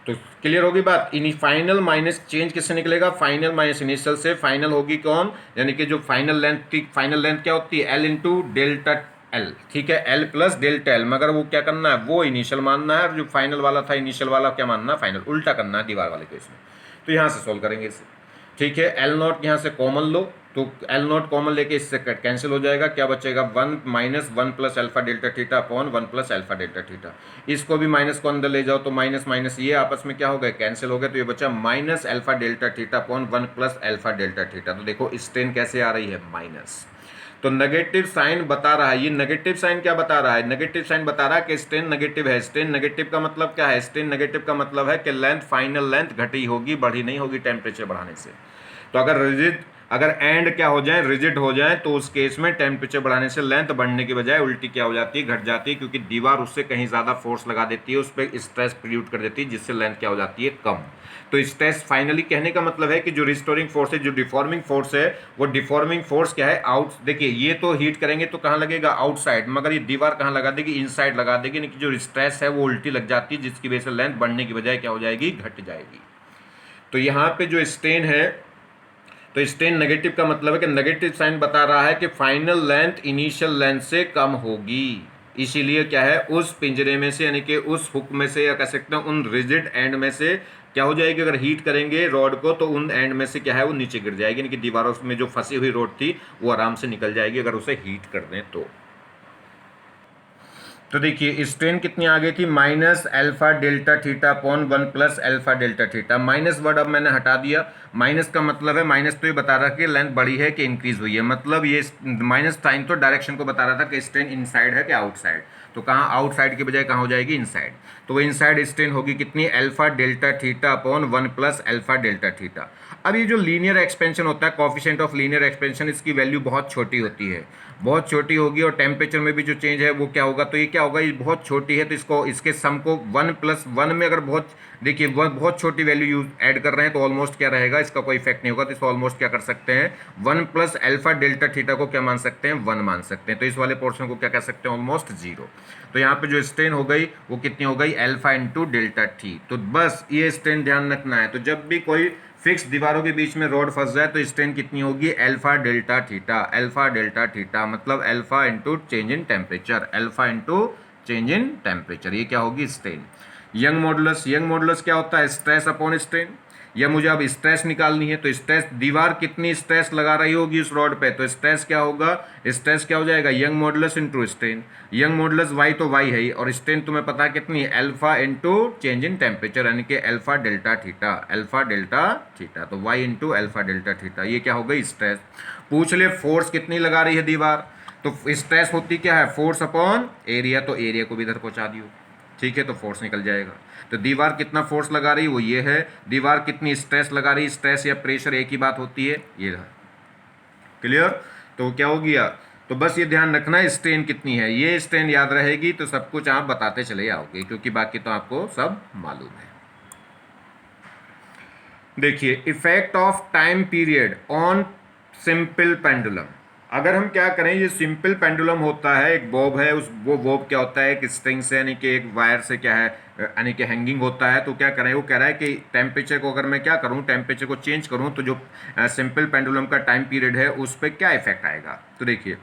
तो क्लियर होगी बात। इन फाइनल माइनस चेंज किससे निकलेगा, फाइनल माइनस इनिशियल से। फाइनल होगी कौन, यानी कि जो फाइनल लेंथ थी, फाइनल लेंथ क्या होती है, एल इंटू डेल्टा एल, ठीक है, एल प्लस डेल्टा एल। मगर वो क्या करना है, वो इनिशियल मानना है, और जो फाइनल वाला था इनिशियल वाला क्या मानना है, फाइनल। उल्टा करना है दीवार वाले केस में। तो यहाँ से सोल्व करेंगे इसे, ठीक है। एल नॉट यहाँ से कॉमन लो, तो एल नॉट कॉमन लेके इससे कैंसिल हो जाएगा, क्या बचेगा, one minus one plus alpha delta theta upon one plus alpha delta theta. इसको भी माइनस को अंदर ले जाओ तो माइनस माइनस ये आपस में क्या हो गए, कैंसिल हो गए। तो ये बचा minus alpha delta theta upon one plus alpha delta theta. तो देखो स्ट्रेन कैसे आ रही है, माइनस। तो नेगेटिव साइन बता रहा है, ये नेगेटिव साइन क्या बता रहा है, नेगेटिव साइन बता रहा है कि स्ट्रेन नेगेटिव है। स्ट्रेन नेगेटिव का मतलब क्या है, स्ट्रेन नेगेटिव का मतलब है कि लेंथ, फाइनल लेंथ घटी होगी, बढ़ी नहीं होगी टेम्परेचर बढ़ाने से। तो अगर रिजिड अगर एंड क्या हो जाए, रिजिड हो जाए, तो उस केस में टेम्परेचर बढ़ाने से लेंथ बढ़ने की बजाय उल्टी क्या हो जाती है, घट जाती है, क्योंकि दीवार उससे कहीं ज़्यादा फोर्स लगा देती है, उस पर स्ट्रेस प्रोड्यूस कर देती है, जिससे लेंथ क्या हो जाती है, कम। तो स्ट्रेस फाइनली कहने का मतलब है कि जो रिस्टोरिंग फोर्स है, जो डिफॉर्मिंग फोर्स है, वो डिफॉर्मिंग फोर्स क्या है, आउट, देखिए ये तो हीट करेंगे तो कहाँ लगेगा, आउटसाइड, मगर ये दीवार कहाँ लगा देगी, इनसाइड लगा देगी, यानी कि जो स्ट्रेस है वो उल्टी लग जाती है, जिसकी वजह से लेंथ बढ़ने की बजाय क्या हो जाएगी, घट जाएगी। तो यहाँ पे जो स्ट्रेन है, तो स्ट्रेन नेगेटिव का मतलब है कि नेगेटिव साइन बता रहा है कि फाइनल लेंथ इनिशियल लेंथ से कम होगी। इसीलिए क्या है, उस पिंजरे में से, यानी कि उस हुक में से, या कह सकते हैं उन रिजिड एंड में से क्या हो जाएगी, अगर हीट करेंगे रॉड को तो उन एंड में से क्या है, वो नीचे गिर जाएगी, यानी कि दीवारों में जो फंसी हुई रॉड थी वो आराम से निकल जाएगी अगर उसे हीट कर दें तो देखिए स्ट्रेन कितनी आ गई थी, minus alpha delta theta upon 1 plus alpha delta theta. Minus word अब मैंने हटा दिया। माइनस का मतलब है, माइनस तो ये बता रहा है कि लेंथ बढ़ी है कि इंक्रीज हुई है, मतलब ये माइनस साइन तो डायरेक्शन को बता रहा था कि स्ट्रेन इनसाइड है कि आउटसाइड। तो कहाँ आउटसाइड की बजाय कहाँ हो जाएगी, इनसाइड। तो वो इनसाइड स्ट्रेन होगी कितनी, alpha delta theta upon 1 plus alpha delta theta. अब ये जो लीनियर एक्सपेंशन होता है, कॉफिशिएंट ऑफ लीनियर एक्सपेंशन, इसकी वैल्यू बहुत छोटी होती है, बहुत छोटी होगी, और टेम्परेचर में भी जो चेंज है वो क्या होगा, तो ये क्या होगा, ये बहुत छोटी है, तो इसको, इसके सम को 1 प्लस 1 में अगर बहुत, देखिए बहुत छोटी वैल्यू यूज ऐड कर रहे हैं तो ऑलमोस्ट क्या रहेगा, इसका कोई इफेक्ट नहीं होगा, तो इसको ऑलमोस्ट क्या कर सकते हैं, 1 प्लस एल्फा डेल्टा थीटा को क्या मान सकते हैं, 1 मान सकते हैं, तो इस वाले पोर्शन को क्या कह सकते हैं, ऑलमोस्ट 0। तो यहाँ पे जो स्ट्रेन हो गई वो कितनी हो गई, एल्फा इंटू डेल्टा टी। तो बस ये स्ट्रेन ध्यान रखना है, तो जब भी कोई फिक्स दीवारों के बीच में रॉड फंस जाए तो स्ट्रेन कितनी होगी, alpha delta theta. Alpha delta theta मतलब alpha into change in temperature, alpha into change in temperature, ये क्या होगी, strain. Young modulus, Young modulus क्या होता है, स्ट्रेस अपॉन स्ट्रेन। या मुझे अब स्ट्रेस निकालनी है, तो स्ट्रेस, दीवार कितनी स्ट्रेस लगा रही होगी उस रॉड पे, तो स्ट्रेस क्या होगा, स्ट्रेस क्या हो जाएगा, Young modulus into strain. Young modulus Y तो वाई है ही, और स्ट्रेन तुम्हें पता है कितनी, alpha into change in temperature, यानी कि alpha delta theta, alpha delta theta, तो Y into alpha delta theta, ये क्या हो गई, स्ट्रेस। पूछ ले फोर्स कितनी लगा रही है दीवार, तो स्ट्रेस होती क्या है, फोर्स अपॉन एरिया, तो एरिया को भी इधर पहुंचा दियो, ठीक है, तो फोर्स निकल जाएगा। तो दीवार कितना फोर्स लगा रही है वो ये है, दीवार कितनी स्ट्रेस लगा रही है, स्ट्रेस या प्रेशर एक ही बात होती है, ये रहा, क्लियर। तो क्या हो गया, तो बस ये ध्यान रखना है स्ट्रेन कितनी है, ये स्ट्रेन याद रहेगी तो सब कुछ आप बताते चले आओगे, क्योंकि बाकी तो आपको सब मालूम है। देखिए effect of time period on simple pendulum. अगर हम क्या करें, ये सिंपल पेंडुलम होता है, एक बॉब है, उस वो बॉब क्या होता है, एक स्ट्रिंग से, यानी कि एक वायर से क्या है, यानी कि हैंगिंग होता है। तो क्या करें, वो कह रहा है कि टेम्परेचर को अगर मैं क्या करूं, टेम्परेचर को चेंज करूं, तो जो सिंपल पेंडुलम का टाइम पीरियड है उस पर क्या इफेक्ट आएगा। तो देखिए,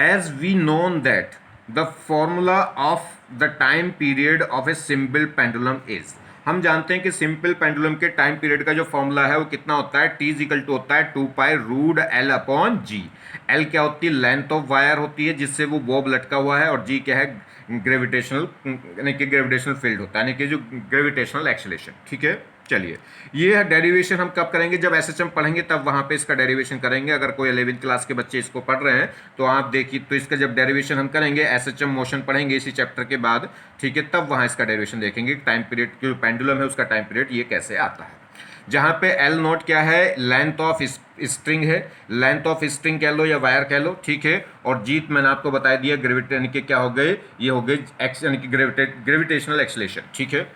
as we known that the formula of the time period of a simple pendulum is, हम जानते हैं कि सिंपल पेंडुलम के टाइम पीरियड का जो फॉर्मूला है वो कितना होता है, टी इजिकल टू होता है 2 पाई रूट एल अपॉन जी। एल क्या होती है, लेंथ ऑफ वायर होती है जिससे वो बॉब लटका हुआ है, और जी क्या है, ग्रेविटेशनल, यानी कि ग्रेविटेशनल फील्ड होता है, यानी कि जो ग्रेविटेशनल एक्सेलेरेशन, ठीक है। चलिए, ये डेरिवेशन हम कब करेंगे, जब एसएचएम पढ़ेंगे तब वहाँ पे इसका डेरिवेशन करेंगे। अगर कोई 11th क्लास के बच्चे इसको पढ़ रहे हैं तो आप देखिए, तो इसका जब डेरिवेशन हम करेंगे, एसएचएम मोशन पढ़ेंगे इसी चैप्टर के बाद, ठीक है, तब वहाँ इसका डेरिवेशन देखेंगे, टाइम पीरियड जो पेंडुलम है उसका टाइम पीरियड ये कैसे आता है। जहाँ पे एल नोट क्या है, लेंथ ऑफ स्ट्रिंग है, लेंथ ऑफ स्ट्रिंग कह लो या वायर कह लो, ठीक है। और जीत मैंने आपको बता दिया, ग्रेविटी यानी कि क्या हो गए, ये हो गए एक्स, यानी कि ग्रेविटेशनल एक्सेलेरेशन, ठीक है।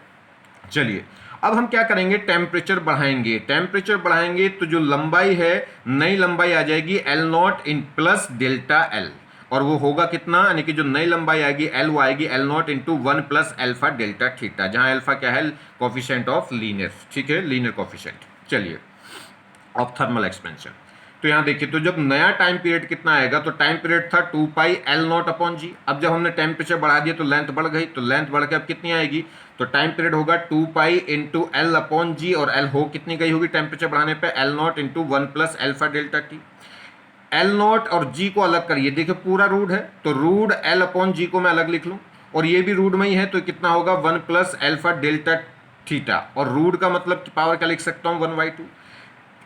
चलिए, अब हम क्या करेंगे, टेम्परेचर बढ़ाएंगे। टेम्परेचर बढ़ाएंगे तो जो लंबाई है, नई लंबाई आ जाएगी L not in plus delta L, और वो होगा कितना, यानी कि जो नई लंबाई आएगी एल, वो आएगी L not into 1 plus alpha delta theta, जहां एल्फा क्या है, कोफिशिएंट ऑफ लीनियर, ठीक है, लीनियर कोफिशिएंट। चलिए, ऑफ थर्मल एक्सपेंशन। तो यहाँ देखिए, तो जब नया टाइम पीरियड कितना आएगा, तो टाइम पीरियड था 2 पाई एल नॉट अपॉन जी। अब जब हमने टेम्परेचर बढ़ा दिया तो लेंथ बढ़ गई, तो लेंथ बढ़ के अब कितनी आएगी, तो टाइम पीरियड होगा 2 पाई इंटू एल अपॉन जी, और एल हो कितनी गई होगी टेम्परेचर बढ़ाने पे, L not into 1 plus alpha delta T. L not और जी को अलग करिए, देखिए पूरा रूट है, तो रूट एल अपॉन जी को मैं अलग लिख लूँ, और ये भी रूट में ही है, तो कितना होगा 1 प्लस एल्फा डेल्टा थीटा, और रूट का मतलब पावर क्या लिख सकता हूँ, 1/2।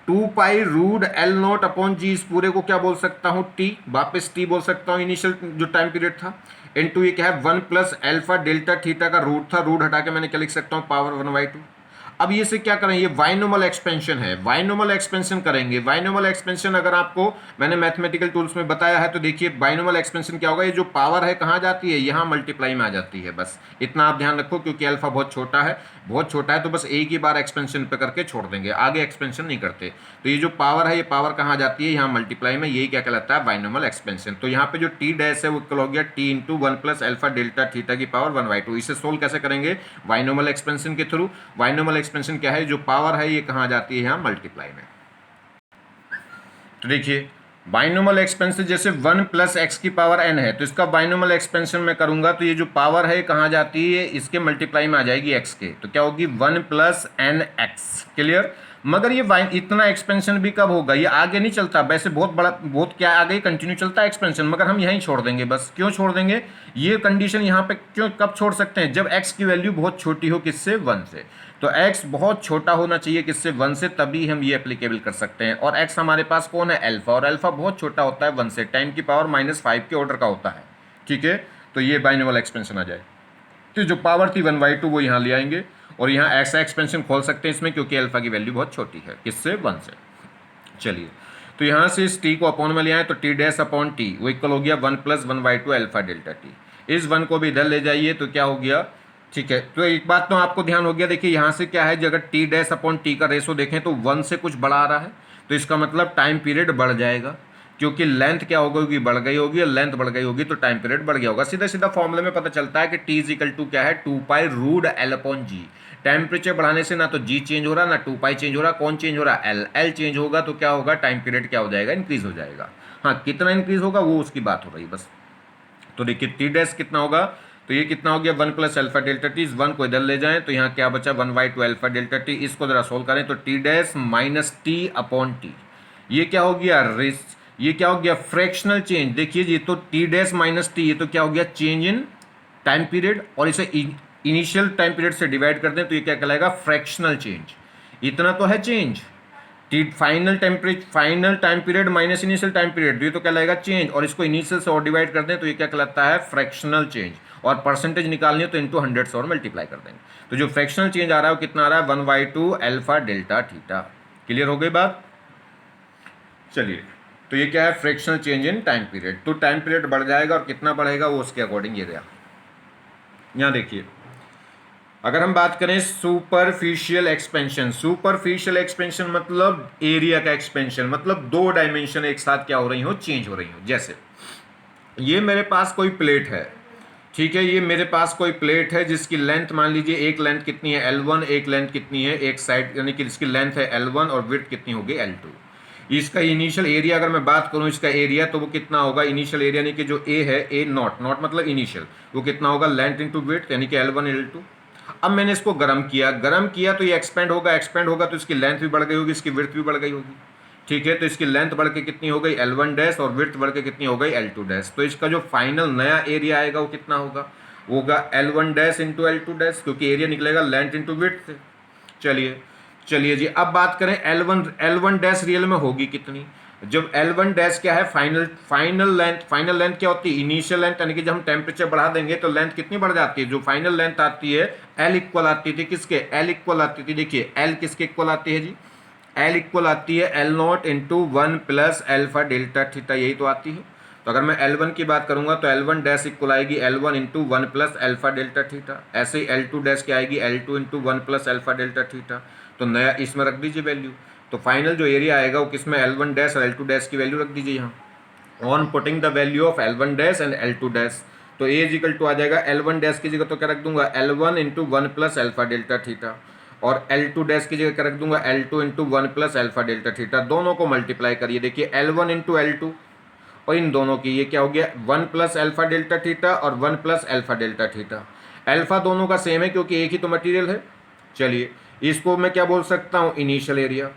2 pi root L not upon g, इस पूरे को क्या बोल सकता हूँ, टी, वापस टी बोल सकता हूँ, इनिशियल जो टाइम पीरियड था, इनटू ये क्या है 1 प्लस एल्फा डेल्टा थीटा का रूट था, रूट हटा के मैंने क्या लिख सकता हूँ, पावर 1/2। अब ये से क्या करें, ये बाइनोमियल एक्सपेंशन है, बाइनोमियल एक्सपेंशन करेंगे। बाइनोमियल एक्सपेंशन अगर आपको मैंने मैथमेटिकल टूल्स में बताया है तो देखिए बाइनोमियल एक्सपेंशन क्या होगा, ये जो पावर है कहाँ जाती है, यहाँ मल्टीप्लाई में आ जाती है। बस इतना आप ध्यान रखो, क्योंकि अल्फा बहुत छोटा है, बहुत छोटा है, तो बस एक ही बार एक्सपेंशन पे करके छोड़ देंगे, आगे एक्सपेंशन नहीं करते। तो ये जो पावर है, ये पावर कहाँ जाती है, यहाँ मल्टीप्लाई में, यही क्या कहलाता है, बाइनोमियल एक्सपेंशन। तो यहाँ पे जो टी डैश है वो इक्वल हो गया T into one plus alpha delta theta की पावर 1/2। इसे सोल्व कैसे करेंगे, बाइनोमियल एक्सपेंशन के थ्रू। बाइनोमियल एक्सपेंशन क्या है, जो पावर है ये कहाँ जाती है, यहाँ मल्टीप्लाई में। तो देखिए बाइनोमियल एक्सपेंशन जैसे 1 प्लस एक्स की पावर n है, तो इसका बाइनोमियल एक्सपेंशन में करूंगा तो ये जो पावर है कहाँ जाती है, इसके मल्टीप्लाई में आ जाएगी x के, तो क्या होगी 1 प्लस एन एक्स। क्लियर। मगर ये इतना एक्सपेंशन भी कब होगा, ये आगे नहीं चलता, वैसे बहुत बड़ा, बहुत क्या आगे कंटिन्यू चलता है एक्सपेंशन, मगर हम यहीं छोड़ देंगे बस। क्यों छोड़ देंगे, ये कंडीशन यहाँ पे क्यों, कब छोड़ सकते हैं, जब x की वैल्यू बहुत छोटी हो, किससे, 1 से। तो x बहुत छोटा होना चाहिए, किससे, 1 से, तभी हम ये एप्लीकेबल कर सकते हैं। और x हमारे पास कौन है, अल्फा, और अल्फा बहुत छोटा होता है 1 से, 10 की पावर -5 के ऑर्डर का होता है। ठीक है, तो ये बाइनोमियल एक्सपेंशन आ जाए। तो जो पावर थी 1/2 वो यहाँ ले आएंगे, और यहाँ ऐसा एक्सपेंशन खोल सकते हैं इसमें, क्योंकि अल्फा की वैल्यू बहुत छोटी है, किससे, 1 से। चलिए, तो यहाँ से इस टी को अपॉन में ले आए, तो टी डैश अपॉन टी वो इक्वल हो गया 1 + 1/2 अल्फा डेल्टा टी। इस 1 को भी इधर ले जाइए तो क्या हो गया, ठीक है। तो एक बात तो आपको ध्यान हो गया, देखिए यहाँ से क्या है, अगर टी डैश अपॉन टी का रेशो देखें तो 1 से कुछ बड़ा आ रहा है, तो इसका मतलब टाइम पीरियड बढ़ जाएगा, क्योंकि लेंथ क्या होगी, बढ़ गई होगी, और लेंथ बढ़ गई होगी तो टाइम पीरियड बढ़ गया होगा। सीधा सीधा फॉर्मूले में पता चलता है कि टी इज इक्वल टू क्या है, 2π√L/g। टेम्परेचर बढ़ाने से ना तो जी चेंज हो रहा, ना 2π चेंज हो रहा, कौन चेंज हो रहा, एल चेंज होगा, तो क्या होगा, टाइम पीरियड क्या हो जाएगा, इंक्रीज हो जाएगा। हाँ, कितना इंक्रीज होगा वो उसकी बात हो रही बस। तो देखिए टी डैश कितना होगा, तो ये कितना हो गया, 1 + अल्फा डेल्टा टी। इस 1 को इधर ले जाएं तो यहाँ क्या बचा, 1/2 अल्फा डेल्टा टी। इसको जरा सोल्व करें तो T dash minus T upon T, ये क्या हो गया, ये क्या हो गया, फ्रैक्शनल चेंज। देखिए ये तो टी डैश माइनस टी, ये तो क्या हो गया, चेंज इन टाइम पीरियड, और इसे इनिशियल टाइम पीरियड से डिवाइड कर दें तो ये क्या कहलाएगा, फ्रैक्शनल चेंज। इतना तो है change, T final time period minus initial time period, ये तो कहलाएगा चेंज, और इसको इनिशियल से और डिवाइड कर दें तो ये क्या कहलाता है, फ्रैक्शनल चेंज। और परसेंटेज निकालनी है तो इंटू 100 से और मल्टीप्लाई कर देंगे, तो जो फ्रैक्शनल चेंज आ रहा है वो कितना आ रहा है, 1/2 अल्फा डेल्टा थीटा। क्लियर हो गई बात। चलिए, तो ये क्या है, fractional change in time period. तो टाइम पीरियड बढ़ जाएगा, और कितना बढ़ेगा वो उसके अकॉर्डिंग ये गया। यहाँ देखिए, अगर हम बात करें सुपरफिशियल एक्सपेंशन, सुपरफिशियल एक्सपेंशन मतलब एरिया का एक्सपेंशन, मतलब 2 डायमेंशन एक साथ क्या हो रही हो, चेंज हो रही हो। जैसे ये मेरे पास कोई प्लेट है, ठीक है, ये मेरे पास कोई प्लेट है जिसकी लेंथ मान लीजिए, एक लेंथ कितनी है, L1, एक लेंथ कितनी है, एक साइड, यानी कि इसकी लेंथ है L1 और विड्थ कितनी होगी, L2। इसका इनिशियल एरिया अगर मैं बात करूं, इसका एरिया तो वो कितना होगा, इनिशियल एरिया यानी कि जो ए है, ए नॉट मतलब इनिशियल, वो कितना होगा, लेंथ इंटू विड्थ, यानी कि L1 L2। अब मैंने इसको गर्म किया तो ये एक्सपेंड होगा तो इसकी लेंथ भी बढ़ गई होगी, इसकी विड्थ भी बढ़ गई होगी। ठीक है, तो इसकी लेंथ बढ़ के कितनी हो गई, L1 डैश, और विड्थ बढ़ के कितनी हो गई, L2 डैश। तो इसका जो फाइनल नया एरिया आएगा वो कितना होगा, वो होगा L1 dash into L2 dash, क्योंकि एरिया निकलेगा लेंथ इंटू विड्थ से। चलिए जी, अब बात करें L1 डैश रियल में होगी कितनी, जब L1 डैश क्या है, फाइनल लेंथ क्या होती है, इनिशियल लेंथ, यानी कि जब हम टेम्परेचर बढ़ा देंगे तो लेंथ कितनी बढ़ जाती है, जो फाइनल लेंथ आती है L इक्वल आती थी किसके, L इक्वल आती थी, देखिए L किसके इक्वल आती है जी, L इक्वल आती है L0 into 1 + alpha delta theta, यही तो आती है। तो अगर मैं L1 की बात करूंगा तो L1 डैश इक्वल आएगी L1 into 1 + alpha delta theta. ऐसे ही L2 डैश क्या आएगी, L2 into 1 + alpha delta theta. तो नया इसमें रख दीजिए वैल्यू, तो फाइनल जो एरिया आएगा वो किसमें, L1 डैश और L2 डैश की वैल्यू रख दीजिए यहाँ, on putting the value of L1 dash and L2 dash. तो A इक्वल टू आ जाएगा L1 डैश की जगह तो क्या रख दूंगा, L1 into 1 + alpha delta theta, और L2 डैश की जगह क्या रख दूंगा, L2 into 1 + alpha delta theta. दोनों को मल्टीप्लाई करिए, देखिए L1 इंटू L2, और इन दोनों की ये क्या हो गया, 1 + अल्फा डेल्टा थीटा और 1 + अल्फा डेल्टा थीटा। अल्फा दोनों का सेम है क्योंकि एक ही तो मटेरियल है। चलिए, इसको मैं क्या बोल सकता हूँ, इनिशियल एरिया।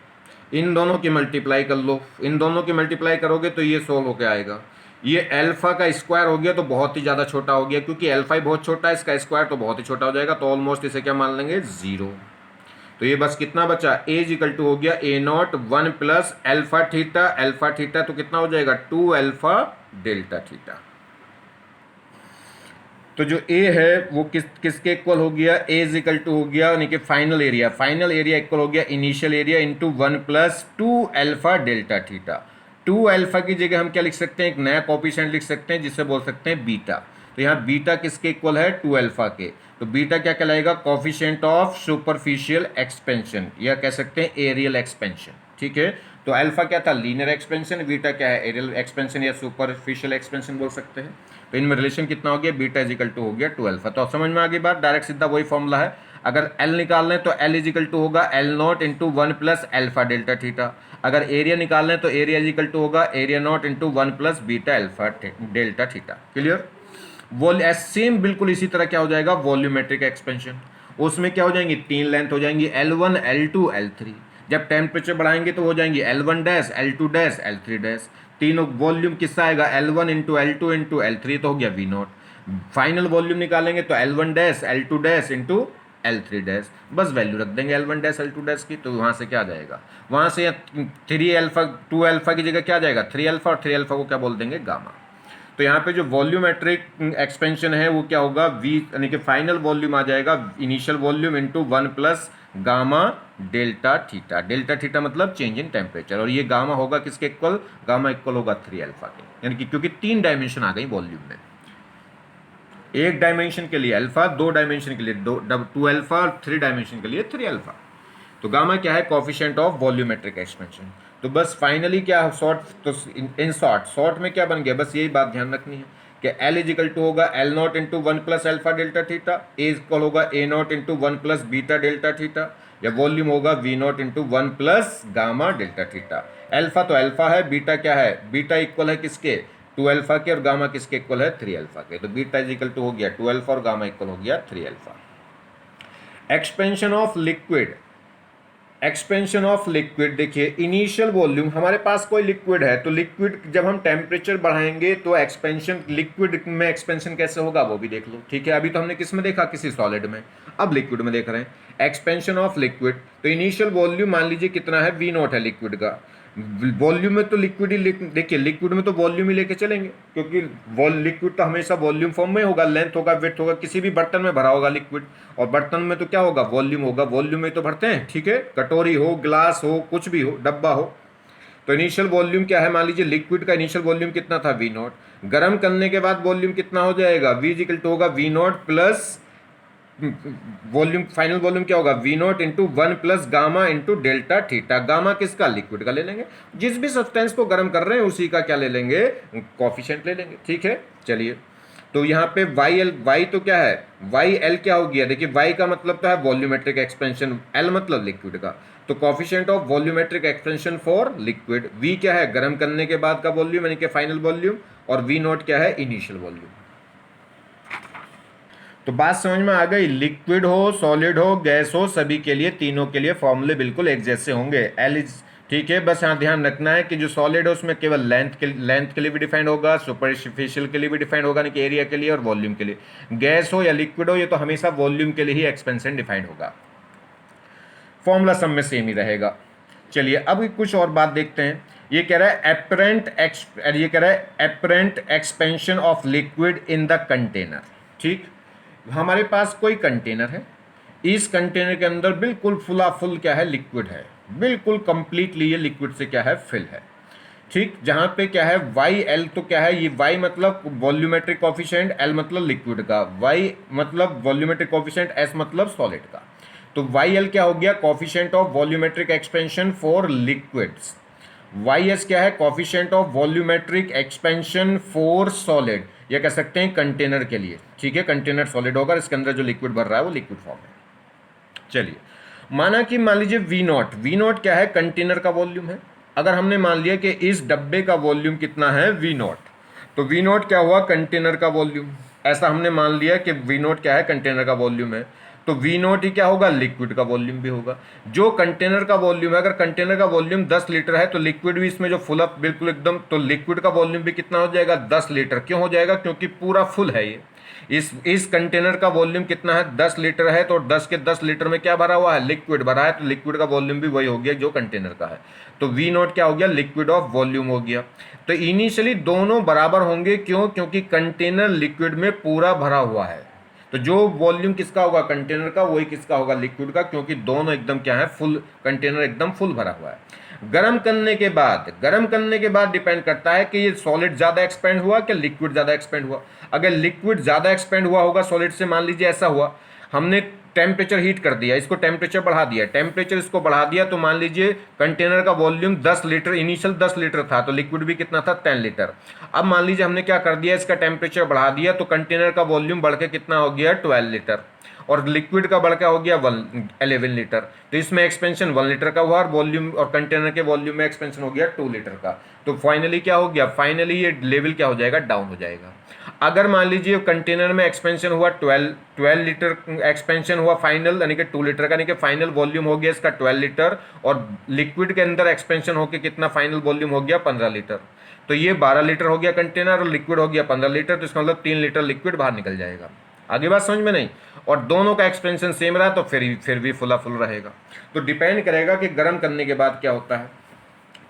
इन दोनों की मल्टीप्लाई कर लो, इन दोनों की मल्टीप्लाई करोगे तो ये सोल्व होकर आएगा। ये अल्फा का स्क्वायर हो गया तो बहुत ही ज़्यादा छोटा हो गया, क्योंकि अल्फा ही बहुत छोटा है, इसका स्क्वायर तो बहुत ही छोटा हो जाएगा, तो ऑलमोस्ट इसे क्या मान लेंगे, 0। तो ये बस कितना बचा, A इक्वल टू हो गया A0 1 + अल्फा थीटा, तो कितना हो जाएगा, 2 अल्फा डेल्टा थीटा। तो जो ए है वो किसके इक्वल हो गया, ए इज इक्वल टू हो गया यानी कि फाइनल एरिया इक्वल हो गया initial area into 1+2 alpha delta theta. 2 alpha की जगह हम क्या लिख सकते हैं, एक नया कोफिशिएंट लिख सकते हैं जिसे बोल सकते हैं बीटा। तो यहाँ बीटा किसके इक्वल है, 2 अल्फा के। तो बीटा क्या कहलाएगा, कोफिशिएंट ऑफ सुपरफिशियल एक्सपेंशन, या कह सकते हैं एरियल एक्सपेंशन। ठीक है, तो अल्फा क्या था, लीनियर एक्सपेंशन, बीटा क्या है, एरियल एक्सपेंशन या सुपरफिशियल एक्सपेंशन बोल सकते हैं। तो इनमें रिलेशन कितना हो गया, बीटा इज इक्वल टू हो गया 2 अल्फा। तो अब समझ में आ गई बात, डायरेक्ट सीधा वही फॉर्मूला है। अगर एल निकालना है तो एल इज इक्वल टू होगा एल नॉट इंटू 1+अल्फा डेल्टा थीटा। अगर एरिया निकालना है तो एरिया इज इक्वल टू होगा एरिया नॉट इंटू 1+बीटा alpha delta theta. Clear. Same बिल्कुल इसी तरह क्या हो जाएगा, वॉल्यूमेट्रिक एक्सपेंशन। उसमें क्या हो जाएंगी, 3 लेंथ हो जाएंगी, L1 L2 L3। जब टेम्परेचर बढ़ाएंगे तो हो जाएंगी L1 dash L2 dash L3 dash. तीनों वॉल्यूम किससा आएगा, L1 into L2 into L3, तो हो गया V नॉट। फाइनल वॉल्यूम निकालेंगे तो L1 dash L2 dash into L3 dash, बस वैल्यू रख देंगे L1 डैश L2 डैश की। तो वहाँ से क्या आ जाएगा, वहाँ से 3 अल्फा 2 अल्फा की जगह क्या आ जाएगा 3 अल्फा, और 3 अल्फा को क्या बोल देंगे, गामा। तो यहाँ पे जो वॉल्यूमेट्रिक एक्सपेंशन है वो क्या होगा, V यानी कि फाइनल वॉल्यूम आ जाएगा इनिशियल वॉल्यूम इंटू 1+गामा डेल्टा थीटा। डेल्टा थीटा मतलब चेंज इन टेम्परेचर, और ये गामा होगा किसके इक्वल, गामा इक्वल होगा 3 अल्फा के। यानी कि क्योंकि 3 डायमेंशन आ गई वॉल्यूम में, एक डायमेंशन के लिए अल्फा, 2 डायमेंशन के लिए 2 अल्फा, और 3 डायमेंशन के लिए 3 अल्फा। तो गामा क्या है, कोफिशिएंट ऑफ वॉल्यूमेट्रिक एक्सपेंशन। तो बस फाइनली क्या शॉर्ट, तो इन शॉर्ट में क्या बन गया, बस यही बात ध्यान रखनी है कि L इज इक्वल टू होगा L नॉट इंटू 1+अल्फा डेल्टा थीटा, ए इक्वल होगा ए नॉट इंटू 1+बीटा डेल्टा थीटा, या वॉल्यूम होगा V नॉट इंटू 1+गामा डेल्टा थीटा। अल्फा तो अल्फा है, बीटा क्या है, बीटा इक्वल है किसके, 2 अल्फा के, और गामा किसके इक्वल है 3 अल्फा के। तो बीटा इज इक्वल टू हो गया 2 अल्फा और गामा इक्वल हो गया 3 alpha. Expansion of liquid, expansion of liquid, देखिए इनिशियल वॉल्यूम, हमारे पास कोई लिक्विड है तो लिक्विड जब हम टेम्परेचर बढ़ाएंगे तो एक्सपेंशन, लिक्विड में एक्सपेंशन कैसे होगा वो भी देख लो। ठीक है, अभी तो हमने किस में देखा, किसी सॉलिड में, अब लिक्विड में देख रहे हैं एक्सपेंशन ऑफ लिक्विड। तो इनिशियल वॉल्यूम मान लीजिए कितना है, V नॉट है लिक्विड का। वॉल्यूम में तो लिक्विड ही, देखिए लिक्विड में तो वॉल्यूम ही लेके चलेंगे, क्योंकि लिक्विड तो हमेशा वॉल्यूम फॉर्म में होगा, लेंथ होगा, विड्थ होगा, किसी भी बर्तन में भरा होगा लिक्विड, और बर्तन में तो क्या होगा, वॉल्यूम होगा, वॉल्यूम में तो भरते हैं। ठीक है, कटोरी हो, ग्लास हो, कुछ भी हो, डब्बा हो। तो इनिशियल वॉल्यूम क्या है, मान लीजिए लिक्विड का इनिशियल वॉल्यूम कितना था, V नॉट। गर्म करने के बाद वॉल्यूम कितना हो जाएगा, V इक्वल टू होगा V not plus volume, final volume क्या होगा, V नॉट इंटू 1+गामा इंटू डेल्टा थीटा। गामा किसका, लिक्विड का ले लेंगे, जिस भी सब्सटेंस को गर्म कर रहे हैं उसी का क्या ले लेंगे, कोफिशिएंट ले लेंगे। ठीक है, चलिए तो यहाँ पे वाई तो क्या है, वाई एल क्या हो गया, देखिए वाई का मतलब तो है वॉल्यूमेट्रिक एक्सपेंशन, एल मतलब लिक्विड का। तो coefficient of volumetric expansion for liquid, V क्या है, गर्म करने के बाद का वॉल्यूम यानी कि फाइनल वॉल्यूम, और वी नॉट क्या है, इनिशियल वॉल्यूम। तो बात समझ में आ गई, लिक्विड हो, सॉलिड हो, गैस हो, सभी के लिए, तीनों के लिए फॉर्मूले बिल्कुल एक जैसे होंगे। एल इज, ठीक है, बस यहाँ ध्यान रखना है कि जो सॉलिड है उसमें केवल लेंथ के लिए भी डिफाइंड होगा, सुपरफिशियल के लिए भी डिफाइंड होगा, यानी कि एरिया के लिए और वॉल्यूम के लिए। गैस हो या लिक्विड हो, ये तो हमेशा वॉल्यूम के लिए ही एक्सपेंशन डिफाइंड होगा, फॉर्मूला सब में सेम ही रहेगा। चलिए अब कुछ और बात देखते हैं। ये कह रहा है apparent expansion of liquid in the container. ठीक, हमारे पास कोई कंटेनर है, इस कंटेनर के अंदर बिल्कुल फुला फुल क्या है, लिक्विड है, बिल्कुल कंप्लीटली ये लिक्विड से क्या है, फिल है। ठीक, जहाँ पे क्या है वाई एल, तो क्या है ये, वाई मतलब वॉल्यूमेट्रिक कोफिशिएंट, एल मतलब लिक्विड का, वाई मतलब वॉल्यूमेट्रिक कोफिशिएंट, एस मतलब सॉलिड का। तो वाई एल क्या हो गया, coefficient of volumetric expansion for liquids. Y S क्या है, coefficient of volumetric expansion for solid, या कह सकते हैं कंटेनर के लिए। ठीक है, कंटेनर सॉलिड होगा, इसके अंदर जो लिक्विड भर रहा है वो लिक्विड फॉर्म है। चलिए माना कि मान लीजिए वी नॉट क्या है, कंटेनर का वॉल्यूम है। अगर हमने मान लिया कि इस डब्बे का वॉल्यूम कितना है, वी नॉट, तो वी नॉट क्या हुआ, कंटेनर का वॉल्यूम। ऐसा हमने मान लिया कि वी नॉट क्या है, कंटेनर का वॉल्यूम है। तो वी नोट ही क्या होगा, लिक्विड का वॉल्यूम भी होगा। जो कंटेनर का वॉल्यूम है, अगर कंटेनर का वॉल्यूम 10 लीटर है तो लिक्विड भी इसमें जो फुल अप बिल्कुल एकदम, तो लिक्विड का वॉल्यूम भी कितना हो जाएगा, 10 लीटर। क्यों हो जाएगा, क्योंकि पूरा फुल है ये। इस कंटेनर का वॉल्यूम कितना है, 10 लीटर है, तो 10 के 10 लीटर में क्या भरा हुआ है, लिक्विड भरा है, तो लिक्विड का वॉल्यूम भी वही हो गया जो कंटेनर का है। तो वी नोट क्या हो गया, लिक्विड ऑफ वॉल्यूम हो गया। तो इनिशियली दोनों बराबर होंगे, क्यों, क्योंकि कंटेनर लिक्विड में पूरा भरा हुआ है। तो जो वॉल्यूम किसका होगा, कंटेनर का, वही किसका होगा, लिक्विड का, क्योंकि दोनों एकदम क्या है, फुल, कंटेनर एकदम फुल भरा हुआ है। गर्म करने के बाद डिपेंड करता है कि ये सॉलिड ज्यादा एक्सपेंड हुआ कि लिक्विड ज्यादा एक्सपेंड हुआ। अगर लिक्विड ज्यादा एक्सपेंड हुआ होगा सॉलिड से, मान लीजिए ऐसा हुआ, हमने टेम्परेचर हीट कर दिया, इसको टेम्परेचर बढ़ा दिया, टेम्परेचर इसको बढ़ा दिया, तो मान लीजिए कंटेनर का वॉल्यूम 10 लीटर, इनिशियल 10 लीटर था, तो लिक्विड भी कितना था, 10 लीटर। अब मान लीजिए हमने क्या कर दिया, इसका टेम्परेचर बढ़ा दिया, तो कंटेनर का वॉल्यूम बढ़ के कितना हो गया, 12 लीटर, और लिक्विड का बढ़ के हो गया 11 लीटर। तो इसमें एक्सपेंशन 1 लीटर का हुआ, और वॉल्यूम और कंटेनर के वॉल्यूम में एक्सपेंशन हो गया 2 लीटर का। तो फाइनली क्या हो गया, फाइनली ये लेवल क्या हो जाएगा, डाउन हो जाएगा। अगर मान लीजिए कंटेनर में एक्सपेंशन हुआ 12 लीटर एक्सपेंशन हुआ फाइनल, यानी कि 2 लीटर का, यानी कि फाइनल वॉल्यूम हो गया इसका 12 लीटर, और लिक्विड के अंदर एक्सपेंशन होकर कितना फाइनल वॉल्यूम हो गया, 15 लीटर। तो ये 12 लीटर हो गया कंटेनर, और लिक्विड हो गया 15 लीटर, तो इसका मतलब 3 लीटर लिक्विड बाहर निकल जाएगा। आगे बात समझ में नहीं, और दोनों का एक्सपेंशन सेम रहा तो फिर भी फुल रहेगा। तो डिपेंड करेगा कि गर्म करने के बाद क्या होता है।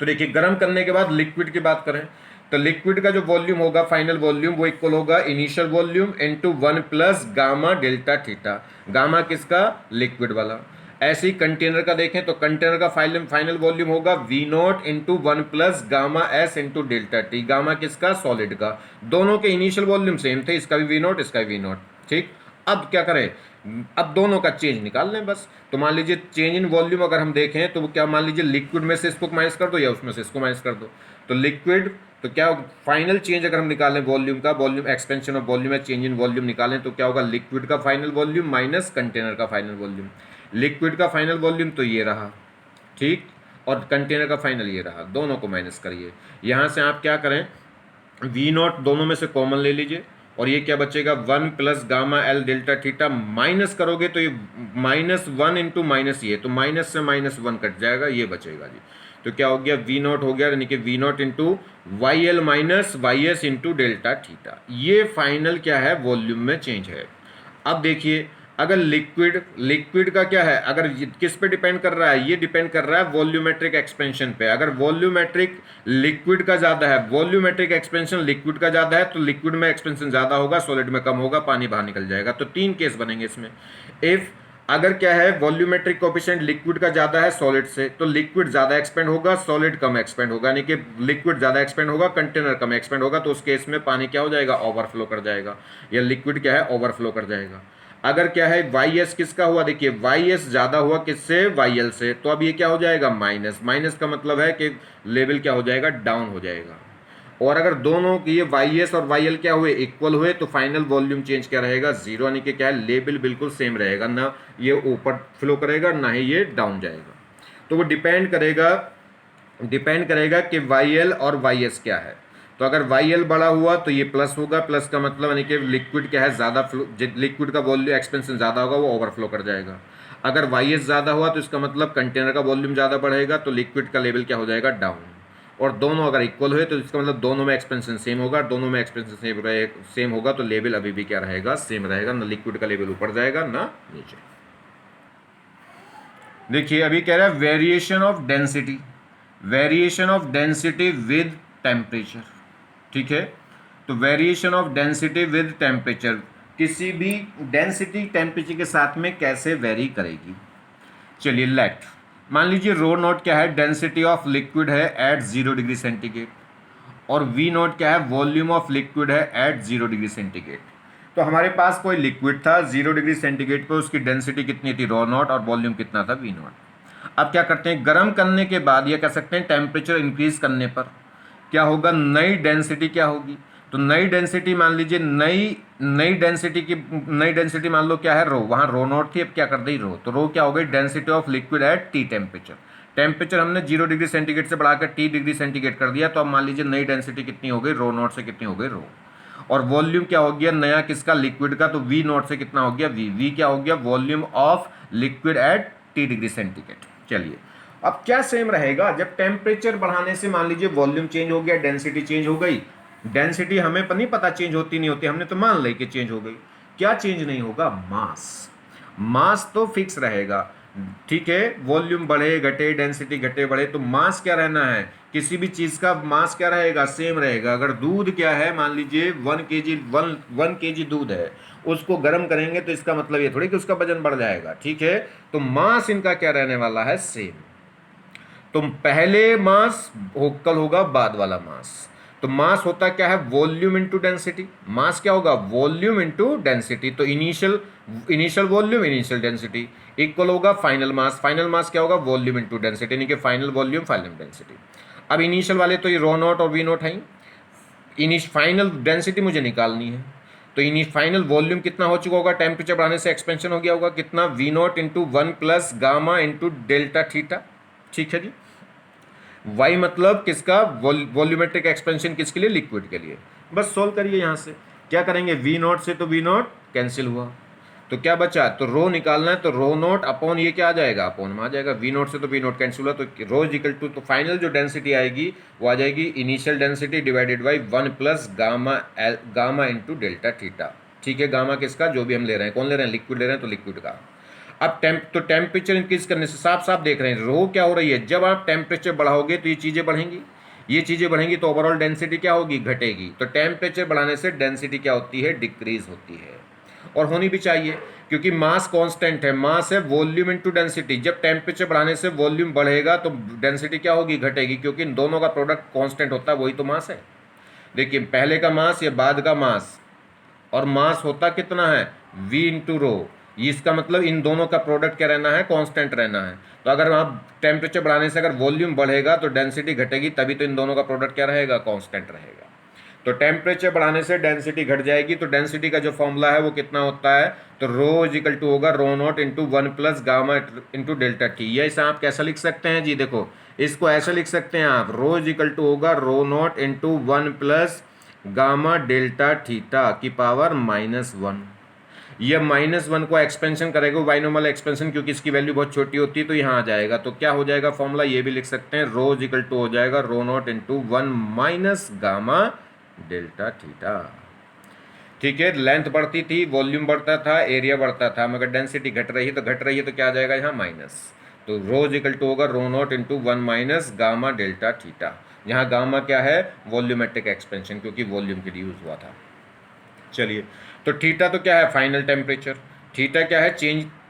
तो देखिए, गर्म करने के बाद लिक्विड की बात करें, तो लिक्विड का जो वॉल्यूम होगा, फाइनल वॉल्यूम, वो इक्वल होगा initial volume into 1 plus gamma delta theta. Gamma किसका, लिक्विड वाला। ऐसे ही कंटेनर का देखें तो कंटेनर का फाइनल वॉल्यूम होगा V not into 1 plus gamma S into delta T. Gamma किसका, सॉलिड का। दोनों के इनिशियल वॉल्यूम सेम थे, इसका भी वी नॉट, इसका भी वी नॉट, ठीक। अब क्या करें, अब दोनों का चेंज निकाल लें बस। तो मान लीजिए चेंज इन वॉल्यूम अगर हम देखें तो क्या, मान लीजिए लिक्विड में से इसको माइनस कर दो या उसमें से इसको माइनस कर दो, तो लिक्विड, तो क्या फाइनल चेंज अगर हम निकालें वॉल्यूम का, वॉल्यूम एक्सपेंशन ऑफ वॉल्यूम है, चेंज इन वॉल्यूम निकालें, तो क्या होगा, लिक्विड का फाइनल वॉल्यूम माइनस कंटेनर का फाइनल वॉल्यूम। लिक्विड का फाइनल वॉल्यूम तो ये रहा, ठीक, और कंटेनर का फाइनल ये रहा, दोनों को माइनस करिए। यहाँ से आप क्या करें, वी नॉट दोनों में से कॉमन ले लीजिए, और ये क्या बचेगा, 1 plus gamma L delta theta, minus करोगे तो ये -1 इंटू माइनस, ये तो माइनस से -1 कट जाएगा, ये बचेगा जी। तो क्या हो गया, वी नॉट हो गया, यानी कि V not into Y L minus Y S into delta theta. ये फाइनल क्या है, वॉल्यूम में चेंज है। अब देखिए, अगर लिक्विड का क्या है, अगर किस पे डिपेंड कर रहा है, ये डिपेंड कर रहा है वॉल्यूमेट्रिक एक्सपेंशन पे। अगर वॉल्यूमेट्रिक लिक्विड का ज़्यादा है, वॉल्यूमेट्रिक एक्सपेंशन लिक्विड का ज़्यादा है, तो लिक्विड में एक्सपेंशन ज़्यादा होगा, सॉलिड में कम होगा, पानी बाहर निकल जाएगा। तो 3 केस बनेंगे इसमें। इफ़ अगर क्या है, वॉल्यूमेट्रिक कोएफिशिएंट लिक्विड का ज़्यादा है सॉलिड से, तो लिक्विड ज़्यादा एक्सपेंड होगा, सॉलिड कम एक्सपेंड होगा, यानी कि लिक्विड ज़्यादा एक्सपेंड होगा, कंटेनर कम एक्सपेंड होगा, तो उस केस में पानी क्या हो जाएगा, ओवरफ्लो कर जाएगा, या लिक्विड क्या है, ओवरफ्लो कर जाएगा। अगर क्या है, वाई एस किसका हुआ, देखिए वाई एस ज़्यादा हुआ किससे, वाई एल से, तो अब ये क्या हो जाएगा, माइनस। माइनस का मतलब है कि लेवल क्या हो जाएगा, डाउन हो जाएगा। और अगर दोनों ये वाई एस और वाई एल क्या हुए, इक्वल हुए, तो फाइनल वॉल्यूम चेंज क्या रहेगा, 0, यानी कि क्या है, लेवल बिल्कुल सेम रहेगा, ना ये ऊपर फ्लो करेगा ना ही ये डाउन जाएगा। तो वो डिपेंड करेगा कि वाई एल और वाई एस क्या है। तो अगर वाई एल बड़ा हुआ तो ये प्लस होगा, प्लस का मतलब यानी कि लिक्विड क्या है, ज़्यादा फ्लो, लिक्विड का वॉल्यूम एक्सपेंशन ज़्यादा होगा, वो ओवरफ्लो कर जाएगा। अगर वाई एस ज़्यादा हुआ तो इसका मतलब कंटेनर का वॉल्यूम ज़्यादा बढ़ेगा, तो लिक्विड का लेवल क्या हो जाएगा, डाउन। और दोनों अगर इक्वल हुए तो इसका मतलब दोनों में एक्सपेंशन सेम होगा, दोनों में एक्सपेंशन सेम होगा, तो लेवल अभी भी क्या रहेगा, सेम रहेगा, ना लिक्विड का लेवल ऊपर जाएगा ना नीचे। देखिए अभी कह रहा है variation of density with temperature, ठीक है। तो variation of density with temperature, किसी भी डेंसिटी टेम्परेचर के साथ में कैसे वेरी करेगी। चलिए लेट, मान लीजिए रो नोट क्या है, डेंसिटी ऑफ लिक्विड है एट 0 डिग्री सेंटीग्रेड, और वी नोट क्या है, वॉल्यूम ऑफ लिक्विड है एट 0 डिग्री सेंटीग्रेड। तो हमारे पास कोई लिक्विड था 0 डिग्री सेंटीग्रेड पे, उसकी डेंसिटी कितनी थी, रो नोट, और वॉल्यूम कितना था, वी नोट। अब क्या करते हैं, गर्म करने के बाद या कह सकते हैं टेम्परेचर इंक्रीज करने पर क्या होगा, नई डेंसिटी क्या होगी। तो नई डेंसिटी मान लीजिए, नई डेंसिटी मान लो क्या है, रो, वहाँ रो नोट थी, अब क्या कर दी, रो। तो रो क्या हो गई, density of liquid at T temperature हमने 0 डिग्री सेंटीग्रेड से बढ़ाकर T डिग्री सेंटीग्रेड कर दिया, तो अब मान लीजिए नई डेंसिटी कितनी हो गई, रो नोट से कितनी हो गई, रो। और वॉल्यूम क्या हो गया नया किसका, लिक्विड का, तो वी नॉट से कितना हो गया, वी क्या हो गया, volume of liquid at T degree centigrade. चलिए अब क्या सेम रहेगा, जब टेम्परेचर बढ़ाने से मान लीजिए वॉल्यूम चेंज हो गया, डेंसिटी चेंज हो गई। डेंसिटी हमें नहीं पता चेंज होती नहीं होती, हमने तो मान ली कि चेंज हो गई। क्या चेंज नहीं होगा, मास। मास तो फिक्स रहेगा, ठीक है, वॉल्यूम बढ़े घटे, डेंसिटी घटे बढ़े, तो मास क्या रहना है, किसी भी चीज का मास क्या रहेगा, सेम रहेगा। अगर दूध क्या है, मान लीजिए 1 kg दूध है, उसको गर्म करेंगे तो इसका मतलब ये थोड़ी कि उसका वजन बढ़ जाएगा, ठीक है। तो मास इनका क्या रहने वाला है, सेम। तो पहले मास कल होगा बाद वाला मास। तो मास होता क्या है, वॉल्यूम इनटू डेंसिटी। मास क्या होगा, वॉल्यूम इनटू डेंसिटी। तो initial volume initial density equal होगा फाइनल मास। फाइनल मास क्या होगा, वॉल्यूम इनटू डेंसिटी, यानी कि फाइनल वॉल्यूम फाइनल डेंसिटी। अब इनिशियल वाले तो ये रो नॉट और वी नॉट है, फाइनल डेंसिटी मुझे निकालनी है। तो फाइनल वॉल्यूम कितना हो चुका होगा, टेम्परेचर बढ़ाने से एक्सपेंशन हो गया होगा कितना, V not into 1 plus gamma into delta theta, ठीक है जी। वाई मतलब किसका, वॉल्यूमेट्रिक एक्सपेंशन किसके लिए, लिक्विड के लिए। बस सोल्व करिए यहाँ से, क्या करेंगे, वी नॉट से तो वी नॉट कैंसिल हुआ, तो क्या बचा, तो रो निकालना है, तो रो नॉट अपॉन ये क्या आ जाएगा, अपॉन में आ जाएगा। वी नॉट से तो वी नॉट कैंसिल हुआ, तो रो इज इक्वल टू, तो फाइनल जो डेंसिटी आएगी वो आ जाएगी initial density divided by 1 plus gamma into delta theta, ठीक है। गामा किसका, जो भी हम ले रहे हैं, कौन ले रहे हैं, लिक्विड ले रहे हैं, तो लिक्विड का। अब टेम्परेचर इंक्रीज करने से साफ साफ देख रहे हैं रो क्या हो रही है, जब आप टेम्परेचर बढ़ाओगे तो ये चीज़ें बढ़ेंगी, ये चीज़ें बढ़ेंगी, तो ओवरऑल डेंसिटी क्या होगी, घटेगी। तो टेम्परेचर बढ़ाने से डेंसिटी क्या होती है, डिक्रीज होती है, और होनी भी चाहिए, क्योंकि मास कांस्टेंट है। मास है वॉल्यूम इनटू डेंसिटी, जब टेम्परेचर बढ़ाने से वॉल्यूम बढ़ेगा तो डेंसिटी क्या होगी, घटेगी, क्योंकि इन दोनों का प्रोडक्ट कांस्टेंट होता है, वही तो मास है। देखिए पहले का मास या बाद का मास, और मास होता कितना है, v इंटू रो। इसका मतलब इन दोनों का प्रोडक्ट क्या रहना है, कांस्टेंट रहना है। तो अगर आप टेम्परेचर बढ़ाने से अगर वॉल्यूम बढ़ेगा तो डेंसिटी घटेगी, तभी तो इन दोनों का प्रोडक्ट क्या रहेगा, कांस्टेंट रहेगा। तो टेम्परेचर बढ़ाने से डेंसिटी घट जाएगी, तो डेंसिटी का जो फॉर्मूला है वो कितना होता है, तो रो इज इक्वल टू होगा rho not into 1 plus gamma into delta T. ये इसे आप कैसा लिख सकते हैं जी, देखो इसको ऐसा लिख सकते हैं आप, रो इज इक्वल टू होगा rho not into 1 plus gamma delta theta की पावर -1। ये -1 को एक्सपेंशन करेगा, बाइनोमियल एक्सपेंशन, क्योंकि इसकी वैल्यू बहुत छोटी होती है, तो यहाँ आ जाएगा। तो क्या हो जाएगा फॉर्मूला, ये भी लिख सकते हैं, रो इज इक्वल टू हो जाएगा rho not into 1 minus gamma delta theta, ठीक है। लेंथ बढ़ती थी, वॉल्यूम बढ़ता था, एरिया बढ़ता था, मगर डेंसिटी घट रही है, तो घट रही है तो क्या आ जाएगा यहाँ माइनस। तो रो इज इक्वल टू होगा rho not into 1 minus gamma delta theta. यहाँ गामा क्या है, वॉल्यूमेट्रिक एक्सपेंशन, क्योंकि वॉल्यूम के लिए यूज हुआ था। चलिए, तो थीटा तो क्या है, फाइनल टेम्परेचर। थीटा क्या है,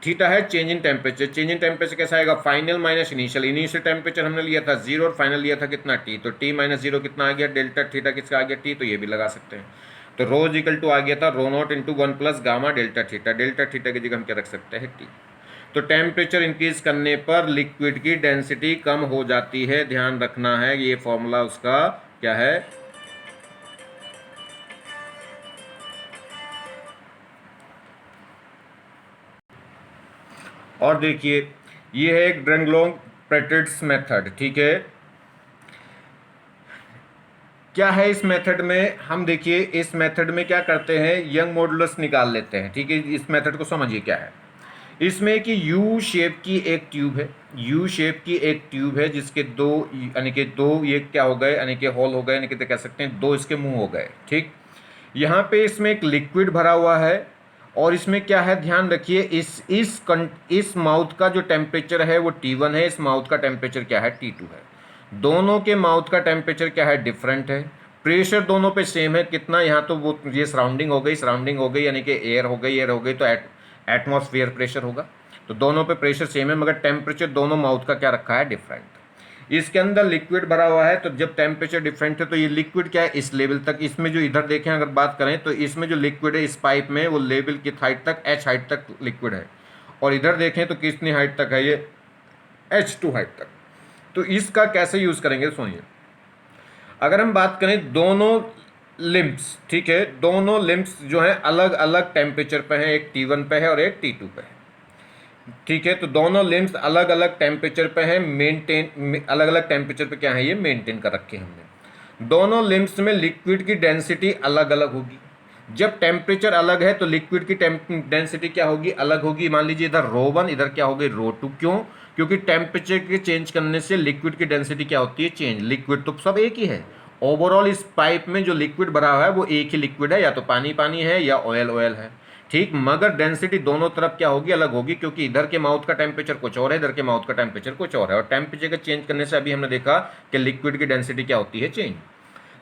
थीटा है change in temperature. Change in temperature कैसा आएगा, final minus initial. Initial temperature हमने लिया था 0 और फाइनल लिया था कितना, टी। तो टी माइनस 0 कितना आ गया, डेल्टा थीटा किसका आ गया, टी। तो ये भी लगा सकते हैं। तो रो इक्वल टू आ गया था rho not into 1 plus gamma delta theta. Delta theta की जगह हम क्या रख सकते हैं, टी। तो टेम्परेचर इंक्रीज करने पर लिक्विड की डेंसिटी कम हो जाती है, ध्यान रखना है, ये फॉर्मूला उसका क्या है। और देखिए ये है एक ड्रेंगलोंग-पेटिट्स मेथड, ठीक है। क्या है इस मेथड में, हम देखिए इस मेथड में क्या करते हैं, यंग मॉडुलस निकाल लेते हैं, ठीक है। इस मेथड को समझिए क्या है। इसमें कि यू शेप की एक ट्यूब है, यू शेप की एक ट्यूब है, जिसके दो यानी कि दो ये क्या हो गए, यानी कि होल हो गए, यानी कि कह सकते हैं दो इसके मुंह हो गए, ठीक। यहाँ पे इसमें एक लिक्विड भरा हुआ है, और इसमें क्या है, ध्यान रखिए, इस माउथ का जो टेम्परेचर है वो T1 है, इस माउथ का टेम्परेचर क्या है, T2 है। दोनों के माउथ का टेम्परेचर क्या है, डिफरेंट है। प्रेशर दोनों पे सेम है, कितना, यहाँ तो वो ये सराउंडिंग हो गई, यानी कि एयर हो गई, तो एटमॉस्फेयर प्रेशर होगा। तो दोनों पे प्रेशर सेम है, मगर टेम्परेचर दोनों माउथ का क्या रखा है, डिफरेंट। इसके अंदर लिक्विड भरा हुआ है, तो जब टेम्परेचर डिफरेंट है तो ये लिक्विड क्या है, इस लेवल तक, इसमें जो इधर देखें अगर बात करें तो इसमें जो लिक्विड है इस पाइप में वो लेवल की हाइट तक, H हाइट तक लिक्विड है, और इधर देखें तो कितनी हाइट तक है, ये H2 हाइट तक। तो इसका कैसे यूज़ करेंगे, सुनिए। अगर हम बात करें दोनों लिम्ब्स, ठीक है, दोनों लिम्ब्स जो हैं अलग अलग टेम्परेचर पे हैं, एक T1 पे है और एक T2 पे है, ठीक है। तो दोनों लिम्ब्स अलग अलग टेम्परेचर पे हैं, अलग अलग टेम्परेचर पे क्या है, ये मेंटेन कर रखे हैं हमने। दोनों लिम्ब्स में लिक्विड की डेंसिटी अलग अलग होगी, जब टेम्परेचर अलग है तो लिक्विड की डेंसिटी क्या होगी, अलग होगी। मान लीजिए इधर ρ1, इधर क्या होगी ρ2। क्यों? क्योंकि टेम्परेचर के चेंज करने से लिक्विड की डेंसिटी क्या होती है, चेंज। लिक्विड तो सब एक ही है, ओवरऑल इस पाइप में जो लिक्विड भरा हुआ है वो एक ही लिक्विड है, या तो पानी पानी है या ऑयल ऑयल है, ठीक। मगर डेंसिटी दोनों तरफ क्या होगी, अलग होगी, क्योंकि इधर के माउथ का टेम्परेचर कुछ और है, इधर के माउथ का टेम्परेचर कुछ और है। और टेम्परेचर के चेंज करने से अभी हमने देखा कि लिक्विड की डेंसिटी क्या होती है, चेंज।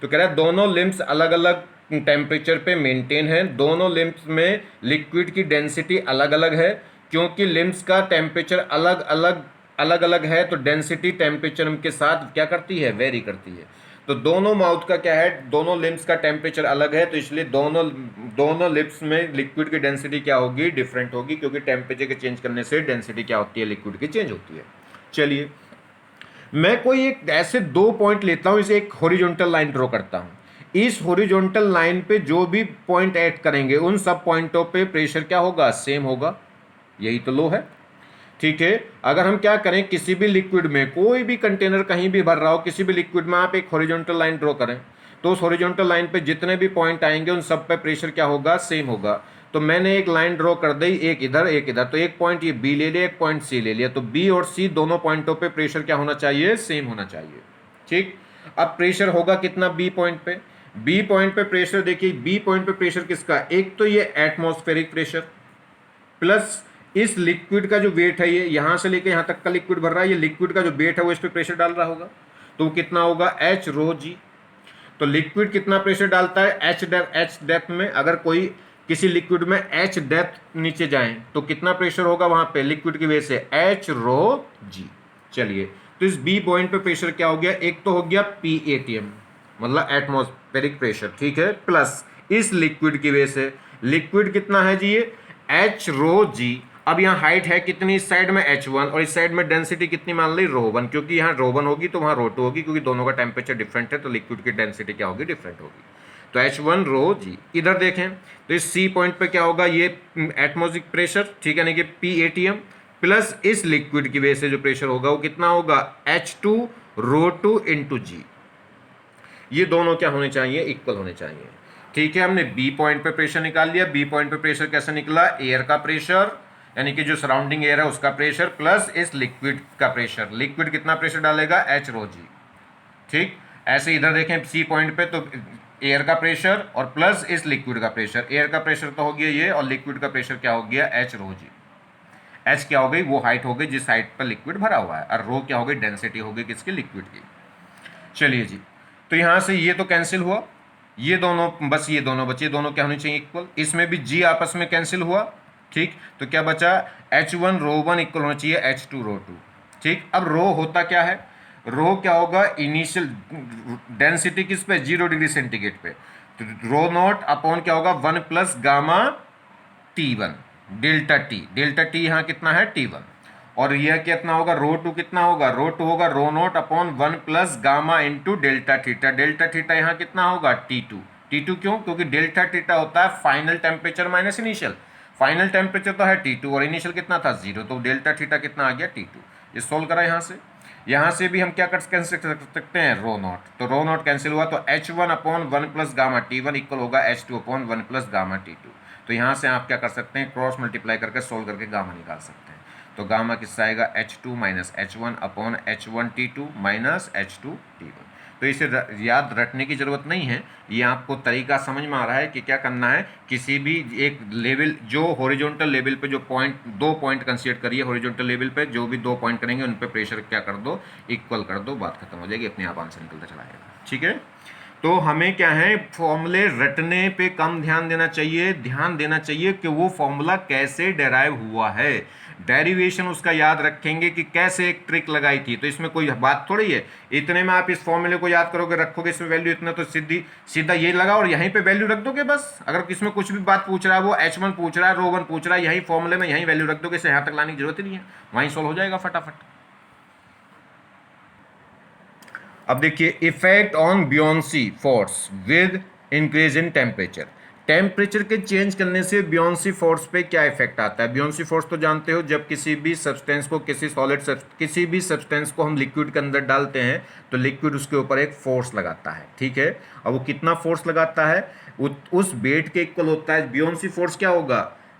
तो कह रहा है दोनों लिम्स अलग अलग टेम्परेचर पे मेंटेन है, दोनों लिम्स में लिक्विड की डेंसिटी अलग अलग है। क्योंकि लिम्स का टेम्परेचर अलग अलग है तो डेंसिटी टेम्परेचर के साथ क्या करती है, वेरी करती है। तो दोनों माउथ का क्या है, दोनों लिम्स का टेम्परेचर अलग है, तो इसलिए दोनों लिप्स में लिक्विड की डेंसिटी क्या होगी, डिफरेंट होगी, क्योंकि टेम्परेचर के चेंज करने से डेंसिटी क्या होती है, लिक्विड की चेंज होती है। चलिए मैं कोई एक ऐसे दो पॉइंट लेता हूं, इसे एक हॉरिजॉन्टल लाइन ड्रॉ करता हूं। इस हॉरिजॉन्टल लाइन पे जो भी पॉइंट ऐड करेंगे उन सब पॉइंटों पे प्रेशर क्या होगा, सेम होगा। यही तो लो है, ठीक है। अगर हम क्या करें, किसी भी लिक्विड में, कोई भी कंटेनर कहीं भी भर रहा हो, किसी भी लिक्विड में आप एक हॉरिजॉन्टल लाइन ड्रॉ करें तो उस हॉरिजॉन्टल लाइन पे जितने भी पॉइंट आएंगे उन सब पे प्रेशर क्या होगा, सेम होगा। तो मैंने एक लाइन ड्रॉ कर दी, एक इधर एक इधर, तो एक पॉइंट ये बी ले लिया, एक पॉइंट सी ले लिया, तो बी और सी दोनों पॉइंटों पे प्रेशर क्या होना चाहिए, सेम होना चाहिए, ठीक। अब प्रेशर होगा कितना बी पॉइंट पे, बी पॉइंट पे प्रेशर देखिए, बी पॉइंट पे प्रेशर किसका, एक तो ये एटमॉस्फेरिक प्रेशर प्लस इस लिक्विड का जो वेट है, ये यहां से लेके यहां तक का लिक्विड भर रहा है, ये लिक्विड का जो वेट है वो इस पे प्रेशर डाल रहा होगा, तो वो कितना होगा, एच रो जी। तो लिक्विड कितना प्रेशर डालता है, एच डेप्थ में। अगर कोई किसी लिक्विड में एच डेप्थ नीचे जाए तो कितना प्रेशर होगा वहां पे लिक्विड की वजह से, एच रो जी। चलिए तो इस बी पॉइंट पे प्रेशर क्या हो गया, एक तो हो गया पी एटीएम मतलब एटमॉस्फेरिक प्रेशर, ठीक है, प्लस इस लिक्विड की वजह से लिक्विड कितना है जी, ये एच रो जी। अब यहाँ हाइट है कितनी, इस साइड में h1 और इस साइड में डेंसिटी कितनी मान ली, ρ1, क्योंकि यहाँ ρ1 होगी तो वहाँ ρ2 होगी, क्योंकि दोनों का टेम्परेचर डिफरेंट है तो लिक्विड की डेंसिटी क्या होगी, डिफरेंट होगी। तो h1 रो जी। इधर देखें तो इस सी पॉइंट पे क्या होगा, ये एटमॉस्फेरिक प्रेशर, ठीक है ना, कि पी एटीएम प्लस इस लिक्विड की वजह से जो प्रेशर होगा वो कितना होगा, h2 ρ2 इंटू जी। ये दोनों क्या होने चाहिए, इक्वल होने चाहिए, ठीक है। हमने बी पॉइंट पे प्रेशर निकाल लिया। बी पॉइंट पे प्रेशर कैसे निकला, एयर का प्रेशर यानी कि जो सराउंडिंग एयर है उसका प्रेशर प्लस इस लिक्विड का प्रेशर। लिक्विड कितना प्रेशर डालेगा, एच रो जी, ठीक। ऐसे इधर देखें सी पॉइंट पे तो एयर का प्रेशर और प्लस इस लिक्विड का प्रेशर। एयर का प्रेशर तो हो गया ये, और लिक्विड का प्रेशर क्या हो गया, एच रो जी। एच क्या हो गई, वो हाइट हो गई जिस हाइट पर लिक्विड भरा हुआ है, और रो क्या हो गई, डेंसिटी हो गई किसकी, लिक्विड की। चलिए जी, तो यहां से ये तो कैंसिल हुआ, ये दोनों बस, ये दोनों बचे, दोनों क्या होनी चाहिए, इक्वल। इसमें भी जी आपस में कैंसिल हुआ, ठीक। तो क्या बचा, h1 ρ1 इक्वल होना चाहिए h2 ρ2, ठीक। अब रो होता क्या है, रो क्या होगा, इनिशियल डेंसिटी किस पे, 0 डिग्री सेंटीग्रेड पे, तो रो नॉट अपॉन क्या होगा, 1 plus gamma T1 delta T यहाँ कितना है, T1। और यह कितना होगा, ρ2 कितना होगा, ρ2 होगा rho not upon 1 plus gamma into delta theta यहाँ कितना होगा, T2 क्यों, क्योंकि डेल्टा थीटा होता है final temperature minus initial. Final temperature तो है T2 और इनिशियल कितना था, 0, तो डेल्टा थीटा कितना आ गया, T2। ये सोल्व करा यहाँ से भी हम क्या कर सकते हैं, रो नॉट, तो रो नॉट कैंसिल हुआ, तो h1 upon 1 plus gamma T1 equal होगा h2 upon 1 plus gamma T2। तो यहाँ से आप क्या कर सकते हैं, क्रॉस मल्टीप्लाई करके सोल्व करके गामा निकाल सकते हैं। तो गामा किससे आएगा, h2 minus h1 upon h1 T2 minus h2 T1। तो इसे याद रखने की ज़रूरत नहीं है, ये आपको तरीका समझ में आ रहा है कि क्या करना है। किसी भी एक लेवल, जो हॉरिजॉन्टल लेवल पे जो दो पॉइंट कंसीडर करिए, हॉरिजॉन्टल लेवल पे जो भी 2 पॉइंट करेंगे उन पे प्रेशर क्या कर दो, इक्वल कर दो, बात खत्म हो जाएगी, अपने आप आंसर निकलता चला जाएगा, ठीक है। तो हमें क्या है, फॉर्मूले रटने पे कम ध्यान देना चाहिए, ध्यान देना चाहिए कि वो फॉर्मूला कैसे डेराइव हुआ है, डेरिवेशन उसका याद रखेंगे कि कैसे एक ट्रिक लगाई थी। तो इसमें कोई बात थोड़ी है, इतने में आप इस फॉर्मूले को याद करोगे, रखोगे इसमें वैल्यू इतना, तो सीधा ये लगा और यहीं पे वैल्यू रख दोगे बस। अगर इसमें कुछ भी बात पूछ रहा है, वो h1 पूछ रहा है, ρ1 पूछ रहा है, यही फॉर्मूले में यहीं वैल्यू रख दोगे, इसे यहाँ तक लाने की जरूरत ही नहीं है, वहीं सोल्व हो जाएगा फटाफट। अब देखिए, effect on buoyancy force with increase in temperature. Temperature के चेंज करने से बियोंसी फोर्स पे क्या इफेक्ट आता है। बियोंसी फोर्स तो जानते हो, जब किसी भी सब्सटेंस को, किसी भी सब्सटेंस को हम लिक्विड के अंदर डालते हैं तो लिक्विड उसके ऊपर एक फोर्स लगाता है, ठीक है। और वो कितना फोर्स लगाता है, उस वेट के इक्वल होता है। बियोंसी फोर्स क्या होगा,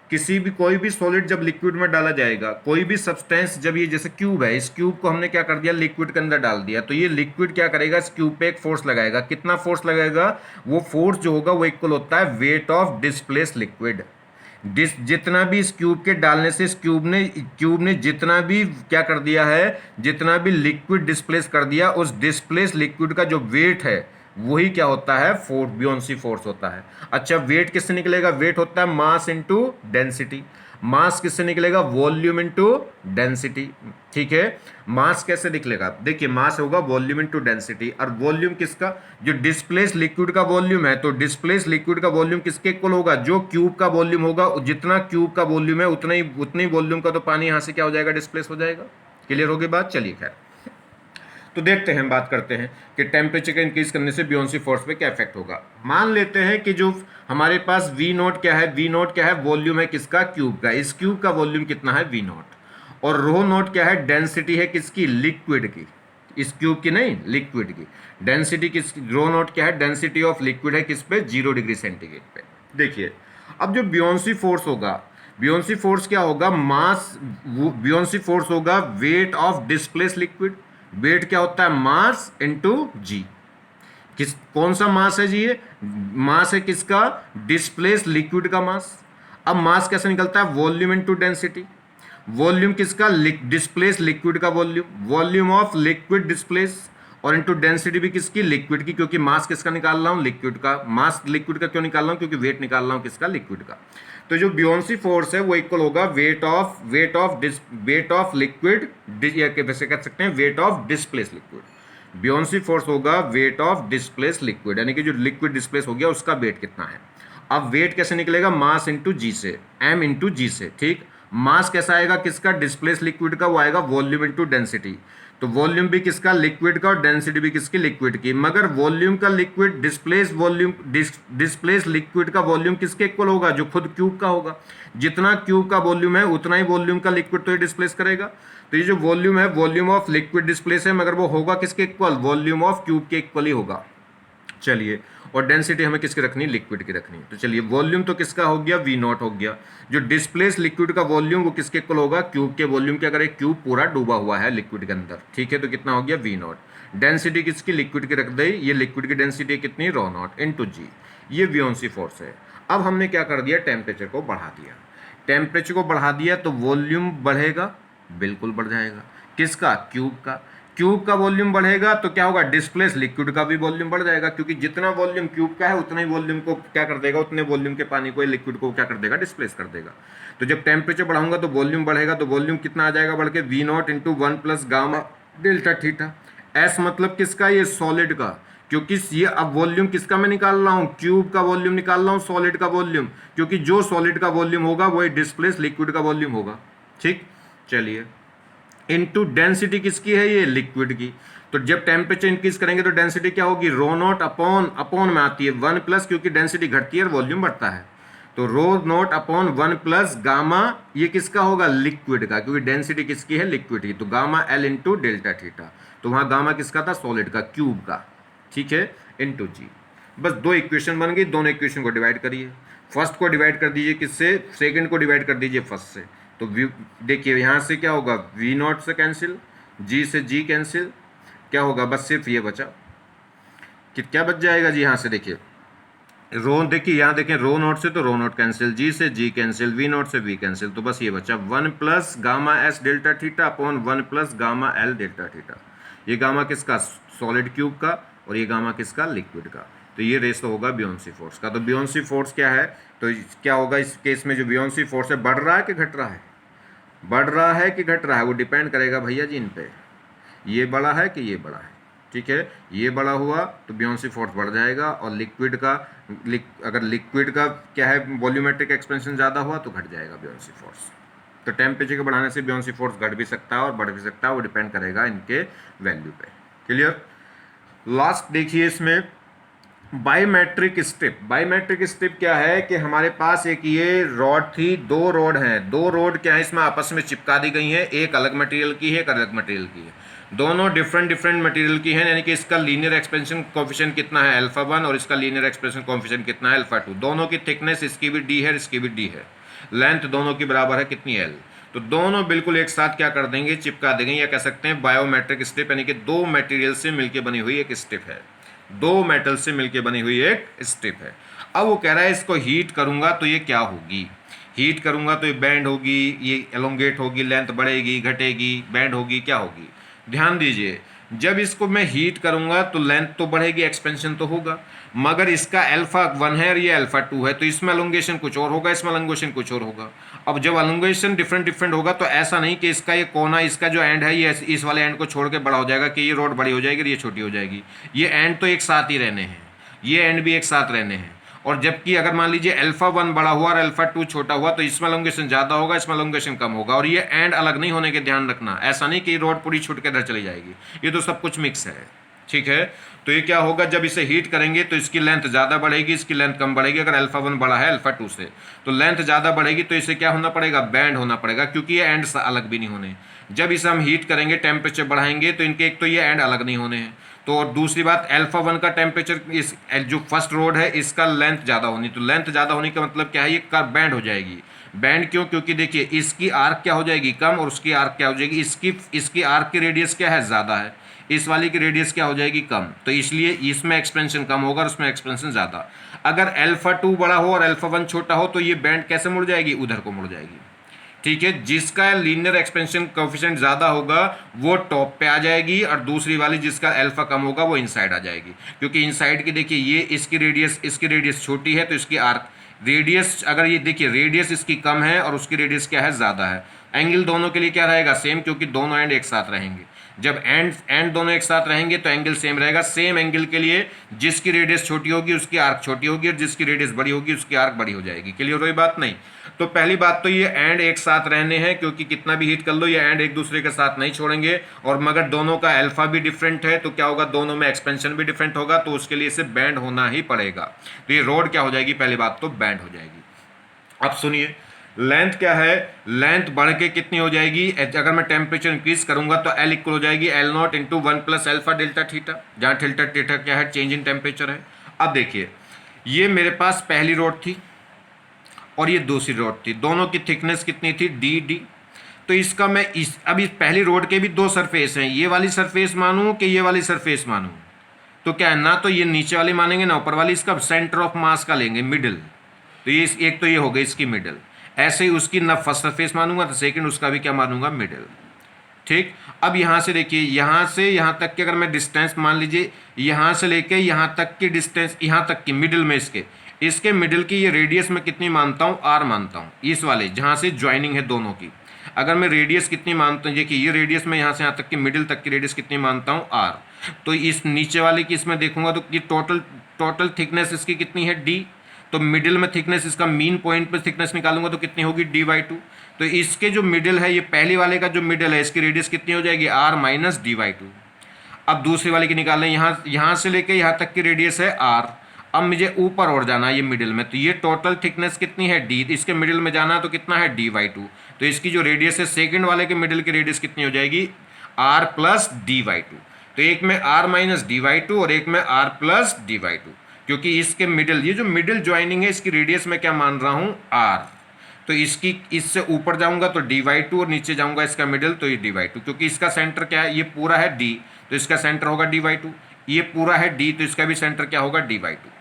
किसी भी कोई भी सॉलिड जब लिक्विड में डाला जाएगा, कोई भी सब्सटेंस जब, ये जैसे क्यूब है, इस क्यूब को हमने क्या कर दिया, लिक्विड के अंदर डाल दिया, तो ये लिक्विड क्या करेगा, इस क्यूब पे एक फोर्स लगाएगा। कितना फोर्स लगाएगा, वो फोर्स जो होगा वो इक्वल होता है वेट ऑफ डिस्प्लेस लिक्विड। जितना भी इस क्यूब के डालने से इस क्यूब ने जितना भी क्या कर दिया है, जितना भी लिक्विड डिस्प्लेस कर दिया, उस डिस्प्लेस लिक्विड का जो वेट है वही क्या होता है, फोर्स, बियोंसी फोर्स होता है। अच्छा, वेट किससे निकलेगा, वेट होता है मास इनटू डेंसिटी। मास किससे निकलेगा, वॉल्यूम इनटू डेंसिटी। ठीक है, मास कैसे निकलेगा, देखिए मास होगा वॉल्यूम इनटू डेंसिटी, और वॉल्यूम किसका, जो डिस्प्लेस लिक्विड का वॉल्यूम है, तो डिस्प्लेस लिक्विड का वॉल्यूम किसके इक्वल होगा, जो क्यूब का वॉल्यूम होगा, जितना क्यूब का वॉल्यूम है उतनी वॉल्यूम का तो पानी यहां से क्या हो जाएगा, डिस्प्लेस हो जाएगा। क्लियर होगी बात, चलिए खैर, तो देखते हैं, बात करते हैं कि टेम्परेचर का इंक्रीज करने से बियोंसी फोर्स पे क्या इफेक्ट होगा। मान लेते हैं कि जो हमारे पास वी नोट क्या है, वी नोट क्या है, वॉल्यूम है किसका, क्यूब का। इस क्यूब का वॉल्यूम कितना है, वी नोट, और रो नोट क्या है, डेंसिटी है किसकी, लिक्विड की, इस क्यूब की नहीं, लिक्विड की। डेंसिटी किस, रो नोट क्या है, डेंसिटी ऑफ लिक्विड है किस पे, 0 डिग्री सेंटीग्रेड पे। देखिए अब जो बियोंसी फोर्स होगा, बियोंसी फोर्स क्या होगा, मास, बियोंसी फोर्स होगा weight of displace liquid. Weight क्या होता है, मास इनटू जी। कौन सा मास है जी, ये मास है किसका, डिस्प्लेस लिक्विड का मास। अब मास कैसे निकलता है, वॉल्यूम इनटू डेंसिटी। वॉल्यूम किसका, डिस्प्लेस लिक्विड का volume, volume of liquid displace, और इनटू डेंसिटी भी किसकी, लिक्विड की, क्योंकि मास किसका निकाल रहा हूं, लिक्विड का। मास लिक्विड का क्यों निकाल रहा हूं, क्योंकि वेट निकाल रहा हूं किसका, लिक्विड का। तो जो बियोंसी फोर्स है वो इक्वल होगा वेट ऑफ लिक्विड, या वैसे कह सकते हैं weight of displace liquid. Buoyancy force होगा वेट ऑफ डिस्प्लेस लिक्विड, यानी कि जो लिक्विड डिस्प्लेस हो गया उसका वेट कितना है। अब वेट कैसे निकलेगा, मास इंटू जी से, एम इंटू जी से। ठीक, मास कैसा आएगा किसका, डिस्प्लेस लिक्विड का, वो आएगा वॉल्यूम इंटू डेंसिटी। तो वॉल्यूम भी किसका, लिक्विड का, और डेंसिटी भी किसकी, लिक्विड की। मगर वॉल्यूम का liquid displace volume, displace liquid का वॉल्यूम किसके इक्वल होगा, जो खुद क्यूब का होगा। जितना क्यूब का वॉल्यूम है उतना ही वॉल्यूम का लिक्विड तो ये डिस्प्लेस करेगा। तो ये जो वॉल्यूम है, वॉल्यूम ऑफ लिक्विड डिस्प्लेस है, मगर वो होगा किसके इक्वल, वॉल्यूम ऑफ क्यूब के इक्वल ही होगा। चलिए, और डेंसिटी हमें किसकी रखनी, लिक्विड की रखनी। तो चलिए, वॉल्यूम तो किसका हो गया, वी नॉट हो गया। जो डिस्प्लेस लिक्विड का वॉल्यूम वो किसके इक्वल होगा, क्यूब के वॉल्यूम के। अगर एक क्यूब पूरा डूबा हुआ है लिक्विड के अंदर, ठीक है, तो कितना हो गया, वी नॉट। डेंसिटी किसकी, लिक्विड की रख दी, ये लिक्विड की डेंसिटी कितनी, रो नॉट इनटू जी। ये बियोंसी फोर्स है। अब हमने क्या कर दिया, टेम्परेचर को बढ़ा दिया। टेम्परेचर को बढ़ा दिया तो वॉल्यूम बढ़ेगा, बिल्कुल बढ़ जाएगा, किसका, क्यूब का। क्यूब का वॉल्यूम बढ़ेगा तो क्या होगा, डिस्प्लेस लिक्विड का भी वॉल्यूम बढ़ जाएगा, क्योंकि जितना वॉल्यूम क्यूब का है उतना ही वॉल्यूम को क्या कर देगा, उतने वॉल्यूम के पानी को, लिक्विड को क्या कर देगा, डिस्प्लेस कर देगा। तो जब टेम्परेचर बढ़ाऊंगा तो वॉल्यूम बढ़ेगा, तो वॉल्यूम कितना आ जाएगा बढ़ के, V not into 1 plus gamma delta theta. S मतलब किसका, ये सॉलिड का, क्योंकि ये अब वॉल्यूम किसका मैं निकाल रहा हूँ, क्यूब का वॉल्यूम निकाल रहा हूँ, सॉलिड का वॉल्यूम, क्योंकि जो सॉलिड का वॉल्यूम होगा वही डिस्प्लेस लिक्विड का वॉल्यूम होगा। ठीक, चलिए, इनटू डेंसिटी किसकी है, ये लिक्विड की। तो जब टेम्परेचर इंक्रीज करेंगे तो डेंसिटी क्या होगी, रो नॉट अपॉन, अपॉन में आती है 1 प्लस, क्योंकि डेंसिटी घटती है और वॉल्यूम बढ़ता है, तो रो नॉट अपॉन 1 प्लस गामा, ये किसका होगा, लिक्विड का, क्योंकि डेंसिटी किसकी है, लिक्विड की। तो gamma L into delta theta, तो वहां गामा किसका था, सॉलिड का, क्यूब का। ठीक है, इंटू जी। बस दो इक्वेशन बन गई, दोनों इक्वेशन को डिवाइड करिए। फर्स्ट को डिवाइड कर दीजिए किससे, सेकंड को डिवाइड कर दीजिए फर्स्ट से। तो देखिए यहाँ से क्या होगा, वी नॉट से कैंसिल, जी से जी कैंसिल, क्या होगा, बस सिर्फ ये बचा कि क्या बच जाएगा जी, यहाँ से देखिए रो, देखिए यहाँ देखें, रो नॉट से तो रो नॉट कैंसिल, जी से जी कैंसिल, वी नॉट से वी कैंसिल, तो बस ये बचा 1 plus gamma S delta theta upon 1 plus gamma L delta theta. ये गामा किसका, सॉलिड क्यूब का, और ये गामा किसका, लिक्विड का। तो ये रेशो होगा बियोंसी फोर्स का। तो बियोंसी फोर्स क्या है, तो क्या होगा इस केस में, जो बियोंसी फोर्स है बढ़ रहा है कि घट रहा है, बढ़ रहा है कि घट रहा है, वो डिपेंड करेगा भैया जी इन पे, ये बड़ा है कि ये बड़ा है। ठीक है, ये बड़ा हुआ तो बियोंसी फोर्स बढ़ जाएगा, और लिक्विड का, अगर लिक्विड का क्या है, वॉल्यूमेट्रिक एक्सपेंशन ज़्यादा हुआ तो घट जाएगा बियोंसी फोर्स। तो टेम्परेचर को बढ़ाने से बियोंसी फोर्स घट भी सकता है और बढ़ भी सकता है, वो डिपेंड करेगा इनके वैल्यू पे। क्लियर। लास्ट देखिए इसमें बायोमेट्रिक स्ट्रिप। बायोमेट्रिक स्ट्रिप क्या है कि हमारे पास एक ये रॉड थी, दो रॉड हैं, दो रॉड क्या है इसमें आपस में चिपका दी गई हैं, एक अलग मटेरियल की है, एक अलग मटेरियल की है। दोनों डिफरेंट डिफरेंट मटेरियल की हैं, यानी कि इसका लीनियर एक्सपेंशन कोफिशिएंट कितना है अल्फा 1 और इसका लीनियर एक्सपेंशन कोफिशिएंट कितना है अल्फा 2। दोनों की थिकनेस इसकी भी डी है, इसकी भी डी है, लेंथ दोनों की बराबर है कितनी एल। तो दोनों बिल्कुल एक साथ क्या कर देंगे, चिपका देंगे, या कह सकते हैं बायोमेट्रिक स्ट्रिप, यानी कि दो मटेरियल से मिलकर बनी हुई एक स्ट्रिप है, दो मेटल से मिलकर बनी हुई एक स्ट्रिप है। अब वो कह रहा है इसको हीट करूंगा तो ये क्या होगी, हीट करूंगा तो ये बैंड होगी, ये एलोंगेट होगी, लेंथ बढ़ेगी घटेगी, बैंड होगी, क्या होगी। ध्यान दीजिए, जब इसको मैं हीट करूंगा तो लेंथ तो बढ़ेगी, एक्सपेंशन तो होगा, मगर इसका अल्फा 1 है और ये अल्फा 2 है, तो इसमें एलोंगेशन कुछ और होगा, इसमें एलोंगेशन कुछ और होगा। अब जब एलोंगेशन डिफरेंट डिफरेंट होगा तो ऐसा नहीं कि इसका ये कोना, इसका जो एंड है ये इस वाले एंड को छोड़ के बड़ा हो जाएगा, कि ये रोड बड़ी हो जाएगी और ये छोटी हो जाएगी। ये एंड तो एक साथ ही रहने हैं, ये एंड भी एक साथ रहने हैं। और जबकि अगर मान लीजिए अल्फा 1 बड़ा हुआ और अल्फा 2 छोटा हुआ तो इसमें एलोंगेशन ज़्यादा होगा, इसमें एलोंगेशन कम होगा। और ये एंड अलग नहीं होने के ध्यान रखना, ऐसा नहीं कि रोड पूरी छूट के इधर चली जाएगी, ये तो सब कुछ मिक्स है, ठीक है। तो ये क्या होगा, जब इसे हीट करेंगे तो इसकी लेंथ ज़्यादा बढ़ेगी, इसकी लेंथ कम बढ़ेगी। अगर अल्फा 1 बड़ा है अल्फा 2 से तो लेंथ ज़्यादा बढ़ेगी, तो इसे क्या होना पड़ेगा, बैंड होना पड़ेगा, क्योंकि ये एंड अलग भी नहीं होने। जब इसे हम हीट करेंगे, टेम्परेचर बढ़ाएंगे, तो इनके एक तो ये एंड अलग नहीं होने हैं, तो और दूसरी बात अल्फा 1 का टेम्परेचर, इस जो फर्स्ट रोड है इसका लेंथ ज़्यादा होनी, तो लेंथ ज़्यादा होने का मतलब क्या है, ये कर बैंड हो जाएगी। बैंड क्यों, क्योंकि देखिए इसकी आर्क क्या हो जाएगी कम और उसकी आर्क क्या हो जाएगी, इसकी आर्क की रेडियस क्या है, ज़्यादा है, इस वाली की रेडियस क्या हो जाएगी, कम, तो इसलिए इसमें एक्सपेंशन कम होगा और उसमें एक्सपेंशन ज़्यादा। अगर अल्फा 2 बड़ा हो और अल्फा 1 छोटा हो तो ये बैंड कैसे मुड़ जाएगी, उधर को मुड़ जाएगी, ठीक है। जिसका लीनियर एक्सपेंशन कोफिशिएंट ज़्यादा होगा वो टॉप पे आ जाएगी, और दूसरी वाली जिसका अल्फा कम होगा वो इनसाइड आ जाएगी, क्योंकि इनसाइड की देखिए ये इसकी रेडियस छोटी है, तो इसकी आर्क रेडियस, अगर ये देखिए रेडियस इसकी कम है और उसकी रेडियस क्या है, ज़्यादा है। एंगल दोनों के लिए क्या रहेगा, सेम, क्योंकि दोनों एंड एक साथ रहेंगे। जब एंड दोनों एक साथ रहेंगे तो एंगल सेम रहेगा। सेम एंगल के लिए जिसकी रेडियस छोटी होगी उसकी आर्क छोटी होगी, और जिसकी रेडियस बड़ी होगी उसकी आर्क बड़ी हो जाएगी। क्लियर हुई बात, नहीं? तो पहली बात तो ये एंड एक साथ रहने हैं, क्योंकि कितना भी हीट कर लो ये एंड एक दूसरे के साथ नहीं छोड़ेंगे। और मगर दोनों का अल्फा भी डिफरेंट है तो क्या होगा, दोनों में एक्सपेंशन भी डिफरेंट होगा, तो उसके लिए इसे बैंड होना ही पड़ेगा। तो ये रोड क्या हो जाएगी, पहली बात तो बैंड हो जाएगी। अब सुनिए, लेंथ क्या है, लेंथ बढ़ के कितनी हो जाएगी, अगर मैं टेम्परेचर इंक्रीज करूंगा तो एल इक्वल हो जाएगी L not into 1 plus alpha delta theta, जहाँ डेल्टा थीटा क्या है, चेंज इन टेम्परेचर है। अब देखिए, ये मेरे पास पहली रोड थी और ये दूसरी रोड थी, दोनों की थिकनेस कितनी थी, डी डी। तो इसका मैं अब इस पहली रोड के भी दो सरफेस हैं, ये वाली सरफेस मानूं कि ये वाली सरफेस मानूं, तो क्या है ना, तो ये नीचे वाली मानेंगे ना ऊपर वाली, इसका सेंटर ऑफ मास का लेंगे, मिडिल। तो ये एक तो ये हो गई इसकी मिडिल। ऐसे ही उसकी ना फर्स्ट सरफेस मानूंगा तो सेकंड उसका भी क्या मानूंगा, मिडिल, ठीक। अब यहाँ से देखिए, यहाँ से यहाँ तक की अगर मैं डिस्टेंस मान लीजिए, यहाँ से लेके यहाँ तक की डिस्टेंस, यहाँ तक की मिडिल में इसके मिडिल की ये रेडियस मैं कितनी मानता हूँ, आर मानता हूँ, इस वाले जहाँ से ज्वाइनिंग है दोनों की। अगर मैं रेडियस कितनी मानता हूँ, देखिए ये रेडियस मैं यहाँ से यहाँ तक की मिडिल तक की रेडियस कितनी मानता हूँ, आर। तो इस नीचे वाले की इसमें देखूंगा तो ये टोटल थिकनेस इसकी कितनी है, डी। तो मिडिल में थिकनेस, इसका मीन पॉइंट पर थिकनेस निकालूंगा तो कितनी होगी, dy/2। तो इसके जो मिडिल है, ये पहली वाले का जो मिडिल है, इसकी रेडियस कितनी हो जाएगी, r माइनस dy/2। अब दूसरी वाले की निकाल लें, यहाँ से लेके यहाँ तक की रेडियस है r। अब मुझे ऊपर और जाना है ये मिडिल में, तो ये टोटल थिकनेस कितनी है, d, इसके मिडिल में जाना है तो कितना है, dy/2। तो इसकी जो रेडियस है सेकेंड वाले के मिडिल की रेडियस कितनी हो जाएगी, r प्लस dy/2। तो एक में r माइनस dy/2 और एक में r प्लस dy/2, क्योंकि इसके मिडिल, ये जो मिडिल ज्वाइनिंग है इसकी रेडियस मैं क्या मान रहा हूँ, r। तो इसकी इससे ऊपर जाऊंगा तो dy/2 और नीचे जाऊंगा इसका मिडिल तो ये dy/2, क्योंकि इसका सेंटर क्या है, ये पूरा है d, तो इसका सेंटर होगा dy/2। ये पूरा है d तो इसका भी सेंटर क्या होगा, dy/2।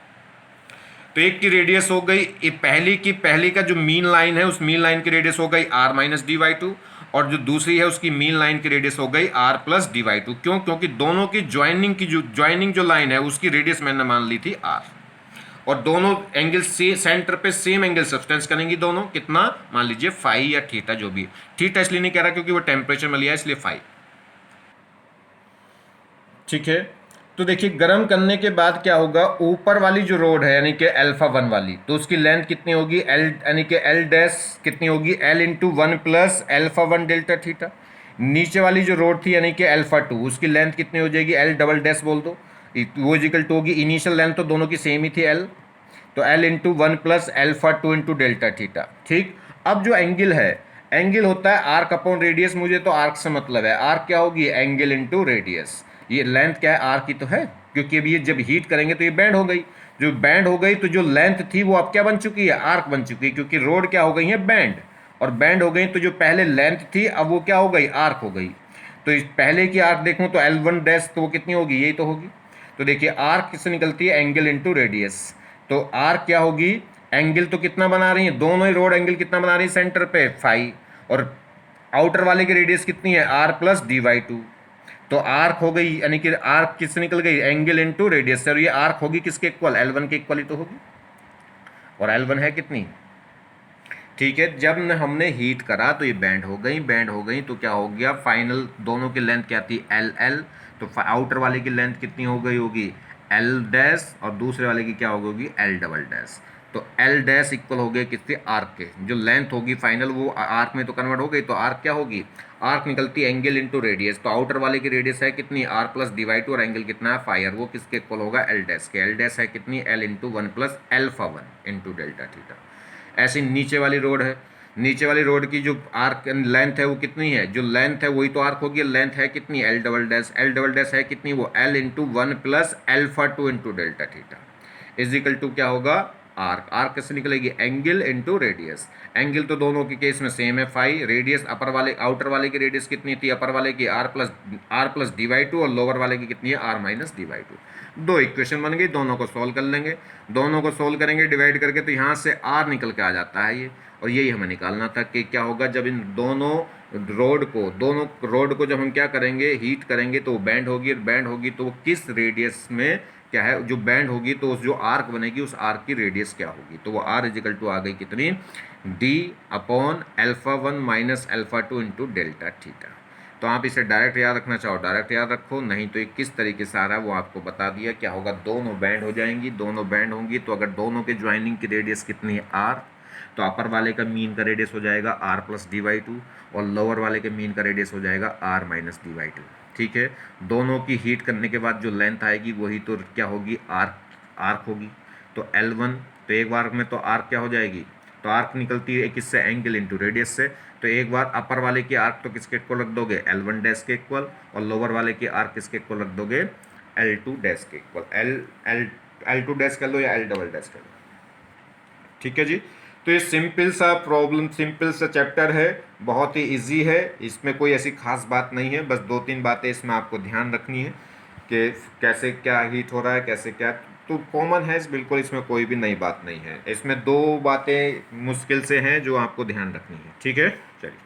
तो एक की रेडियस हो गई, ये पहली का जो मीन लाइन है उस मीन लाइन की रेडियस हो गई r माइनस dy/2, और जो दूसरी है उसकी मीन लाइन की रेडियस हो गई r प्लस dy/2। क्यों, क्योंकि दोनों की ज्वाइनिंग जो लाइन है उसकी रेडियस मैंने मान ली थी r, और दोनों एंगल से सेंटर पे सेम एंगल सब्सटेंस करेंगी दोनों, कितना मान लीजिए फाई या थीटा, जो भी। थीटा इसलिए नहीं कह रहा क्योंकि वो टेम्परेचर में लिया इसलिए फाई, ठीक है। तो देखिए, गर्म करने के बाद क्या होगा, ऊपर वाली जो रोड है यानी कि अल्फा 1 वाली, तो उसकी लेंथ कितनी होगी, एल यानी कि एल डैश कितनी होगी, L into 1 plus alpha 1 delta theta. नीचे वाली जो रोड थी यानी कि अल्फा 2, उसकी लेंथ कितनी हो जाएगी, एल डबल डैश बोल दो, वो इक्वल टू होगी, इनिशियल लेंथ तो दोनों की सेम ही थी एल, तो L into 1 plus alpha 2 into delta theta, ठीक। अब जो एंगल है एंगल होता है आर्क अपॉन रेडियस, मुझे तो आर्क से मतलब है। आर्क क्या होगी, एंगल इनटू रेडियस। ये लेंथ क्या है, आर्क ही तो है, क्योंकि अभी ये जब हीट करेंगे तो ये बैंड हो गई। जो बैंड हो गई तो जो लेंथ थी वो अब क्या बन चुकी है, आर्क बन चुकी है, क्योंकि रोड क्या हो गई है, बैंड। और बैंड हो गई तो जो पहले लेंथ थी अब वो क्या हो गई, आर्क हो गई। तो इस पहले की आर्क देखूं तो L1 डैश, तो वो कितनी होगी, यही तो होगी। तो देखिए आर्क किससे निकलती है, एंगल इंटू रेडियस। तो आर्क क्या होगी, एंगल तो कितना बना रही है, दोनों ही रोड एंगल कितना बना रही है सेंटर पे, फाई। और आउटर वाले की रेडियस कितनी है, R plus D Y two. तो आर्क हो गई, यानी कि आर्क किससे निकल गई, एंगल इंटू रेडियस से। और ये आर्क होगी किसके इक्वल, L1 के इक्वल ही तो होगी। और L1 है कितनी, ठीक है। जब न हमने हीट करा तो ये बैंड हो गई, बैंड हो गई तो क्या हो गया, फाइनल दोनों की लेंथ क्या थी, एल एल। तो आउटर वाले की लेंथ कितनी हो गई होगी, एल डैश, और दूसरे वाले की क्या होगी, एल डबल डैश। तो एल डैश इक्वल हो गया किसके, आर्क के। जो लेंथ होगी फाइनल वो आर्क में तो कन्वर्ट हो गई, तो आर्क क्या होगी, आर्क निकलती है एंगल इंटू रेडियस। तो आउटर वाले की रेडियस है कितनी, आर प्लस डिवाई टू, और एंगल कितना है, फाई, वो किसके इक्वल होगा, एल डैश के। एल डैश है कितनी, L into one plus alpha one into delta theta. ऐसे नीचे वाली रोड है, नीचे वाली रोड की जो आर्क लेंथ है वो कितनी है, जो लेंथ है वही तो आर्क होगी। लेंथ है कितनी, L double dash, L double dash है कितनी, वो L into one plus alpha two into delta theta is equal to क्या होगा, आर्क। आर्क कैसे निकलेगी, एंगल इंटू रेडियस। एंगल तो दोनों के केस में सेम है, फाई। रेडियस अपर वाले, आउटर वाले की रेडियस कितनी थी, अपर वाले की R plus D Y two, और लोअर वाले की कितनी है, R minus D Y two. दो इक्वेशन बन गई, दोनों को सोल्व कर लेंगे। दोनों को सोल्व करेंगे डिवाइड करके, तो यहाँ से आर निकल के आ जाता है ये। और यही हमें निकालना था कि क्या होगा जब इन दोनों रोड को जब हम क्या करेंगे, हीट करेंगे तो वो बैंड होगी, और बैंड होगी तो वो किस रेडियस में क्या है, जो बैंड होगी तो उस जो आर्क बनेगी उस आर्क की रेडियस क्या होगी। तो वो आर इजिकल टू आ गई कितनी, D upon alpha one minus alpha two into delta theta. तो आप इसे डायरेक्ट याद रखना चाहो डायरेक्ट याद रखो, नहीं तो ये किस तरीके से आ रहा है वो आपको बता दिया। क्या होगा, दोनों बैंड हो जाएंगी, दोनों बैंड होंगी तो अगर दोनों के ज्वाइनिंग की रेडियस कितनी है, आर, तो अपर वाले का मीन का रेडियस हो जाएगा R plus D Y two, और लोअर वाले के मीन का रेडियस हो जाएगा R minus D Y two. ठीक है, दोनों की हीट करने के बाद जो लेंथ आएगी वही तो क्या होगी, आर्क, आर्क होगी। तो L1, तो एक बार में तो आर्क क्या हो जाएगी, तो आर्क निकलती है किससे, एंगल इंटू रेडियस से। तो एक बार अपर वाले की आर्क तो किसके इक्वल रख दोगे, L1 डैश के इक्वल, और लोअर वाले की आर्क किसके इक्वल रख दोगे, L2 डैश के इक्वल। L2 डैश कर लो या L डबल डैश कर लो। ठीक है जी। तो ये सिंपल सा प्रॉब्लम, सिंपल सा चैप्टर है, बहुत ही इजी है, इसमें कोई ऐसी खास बात नहीं है। बस दो तीन बातें इसमें आपको ध्यान रखनी है कि कैसे क्या हीट हो रहा है, कैसे क्या, तो कॉमन है बिल्कुल, इसमें कोई भी नई बात नहीं है। इसमें दो बातें मुश्किल से हैं जो आपको ध्यान रखनी है। ठीक है, चलिए।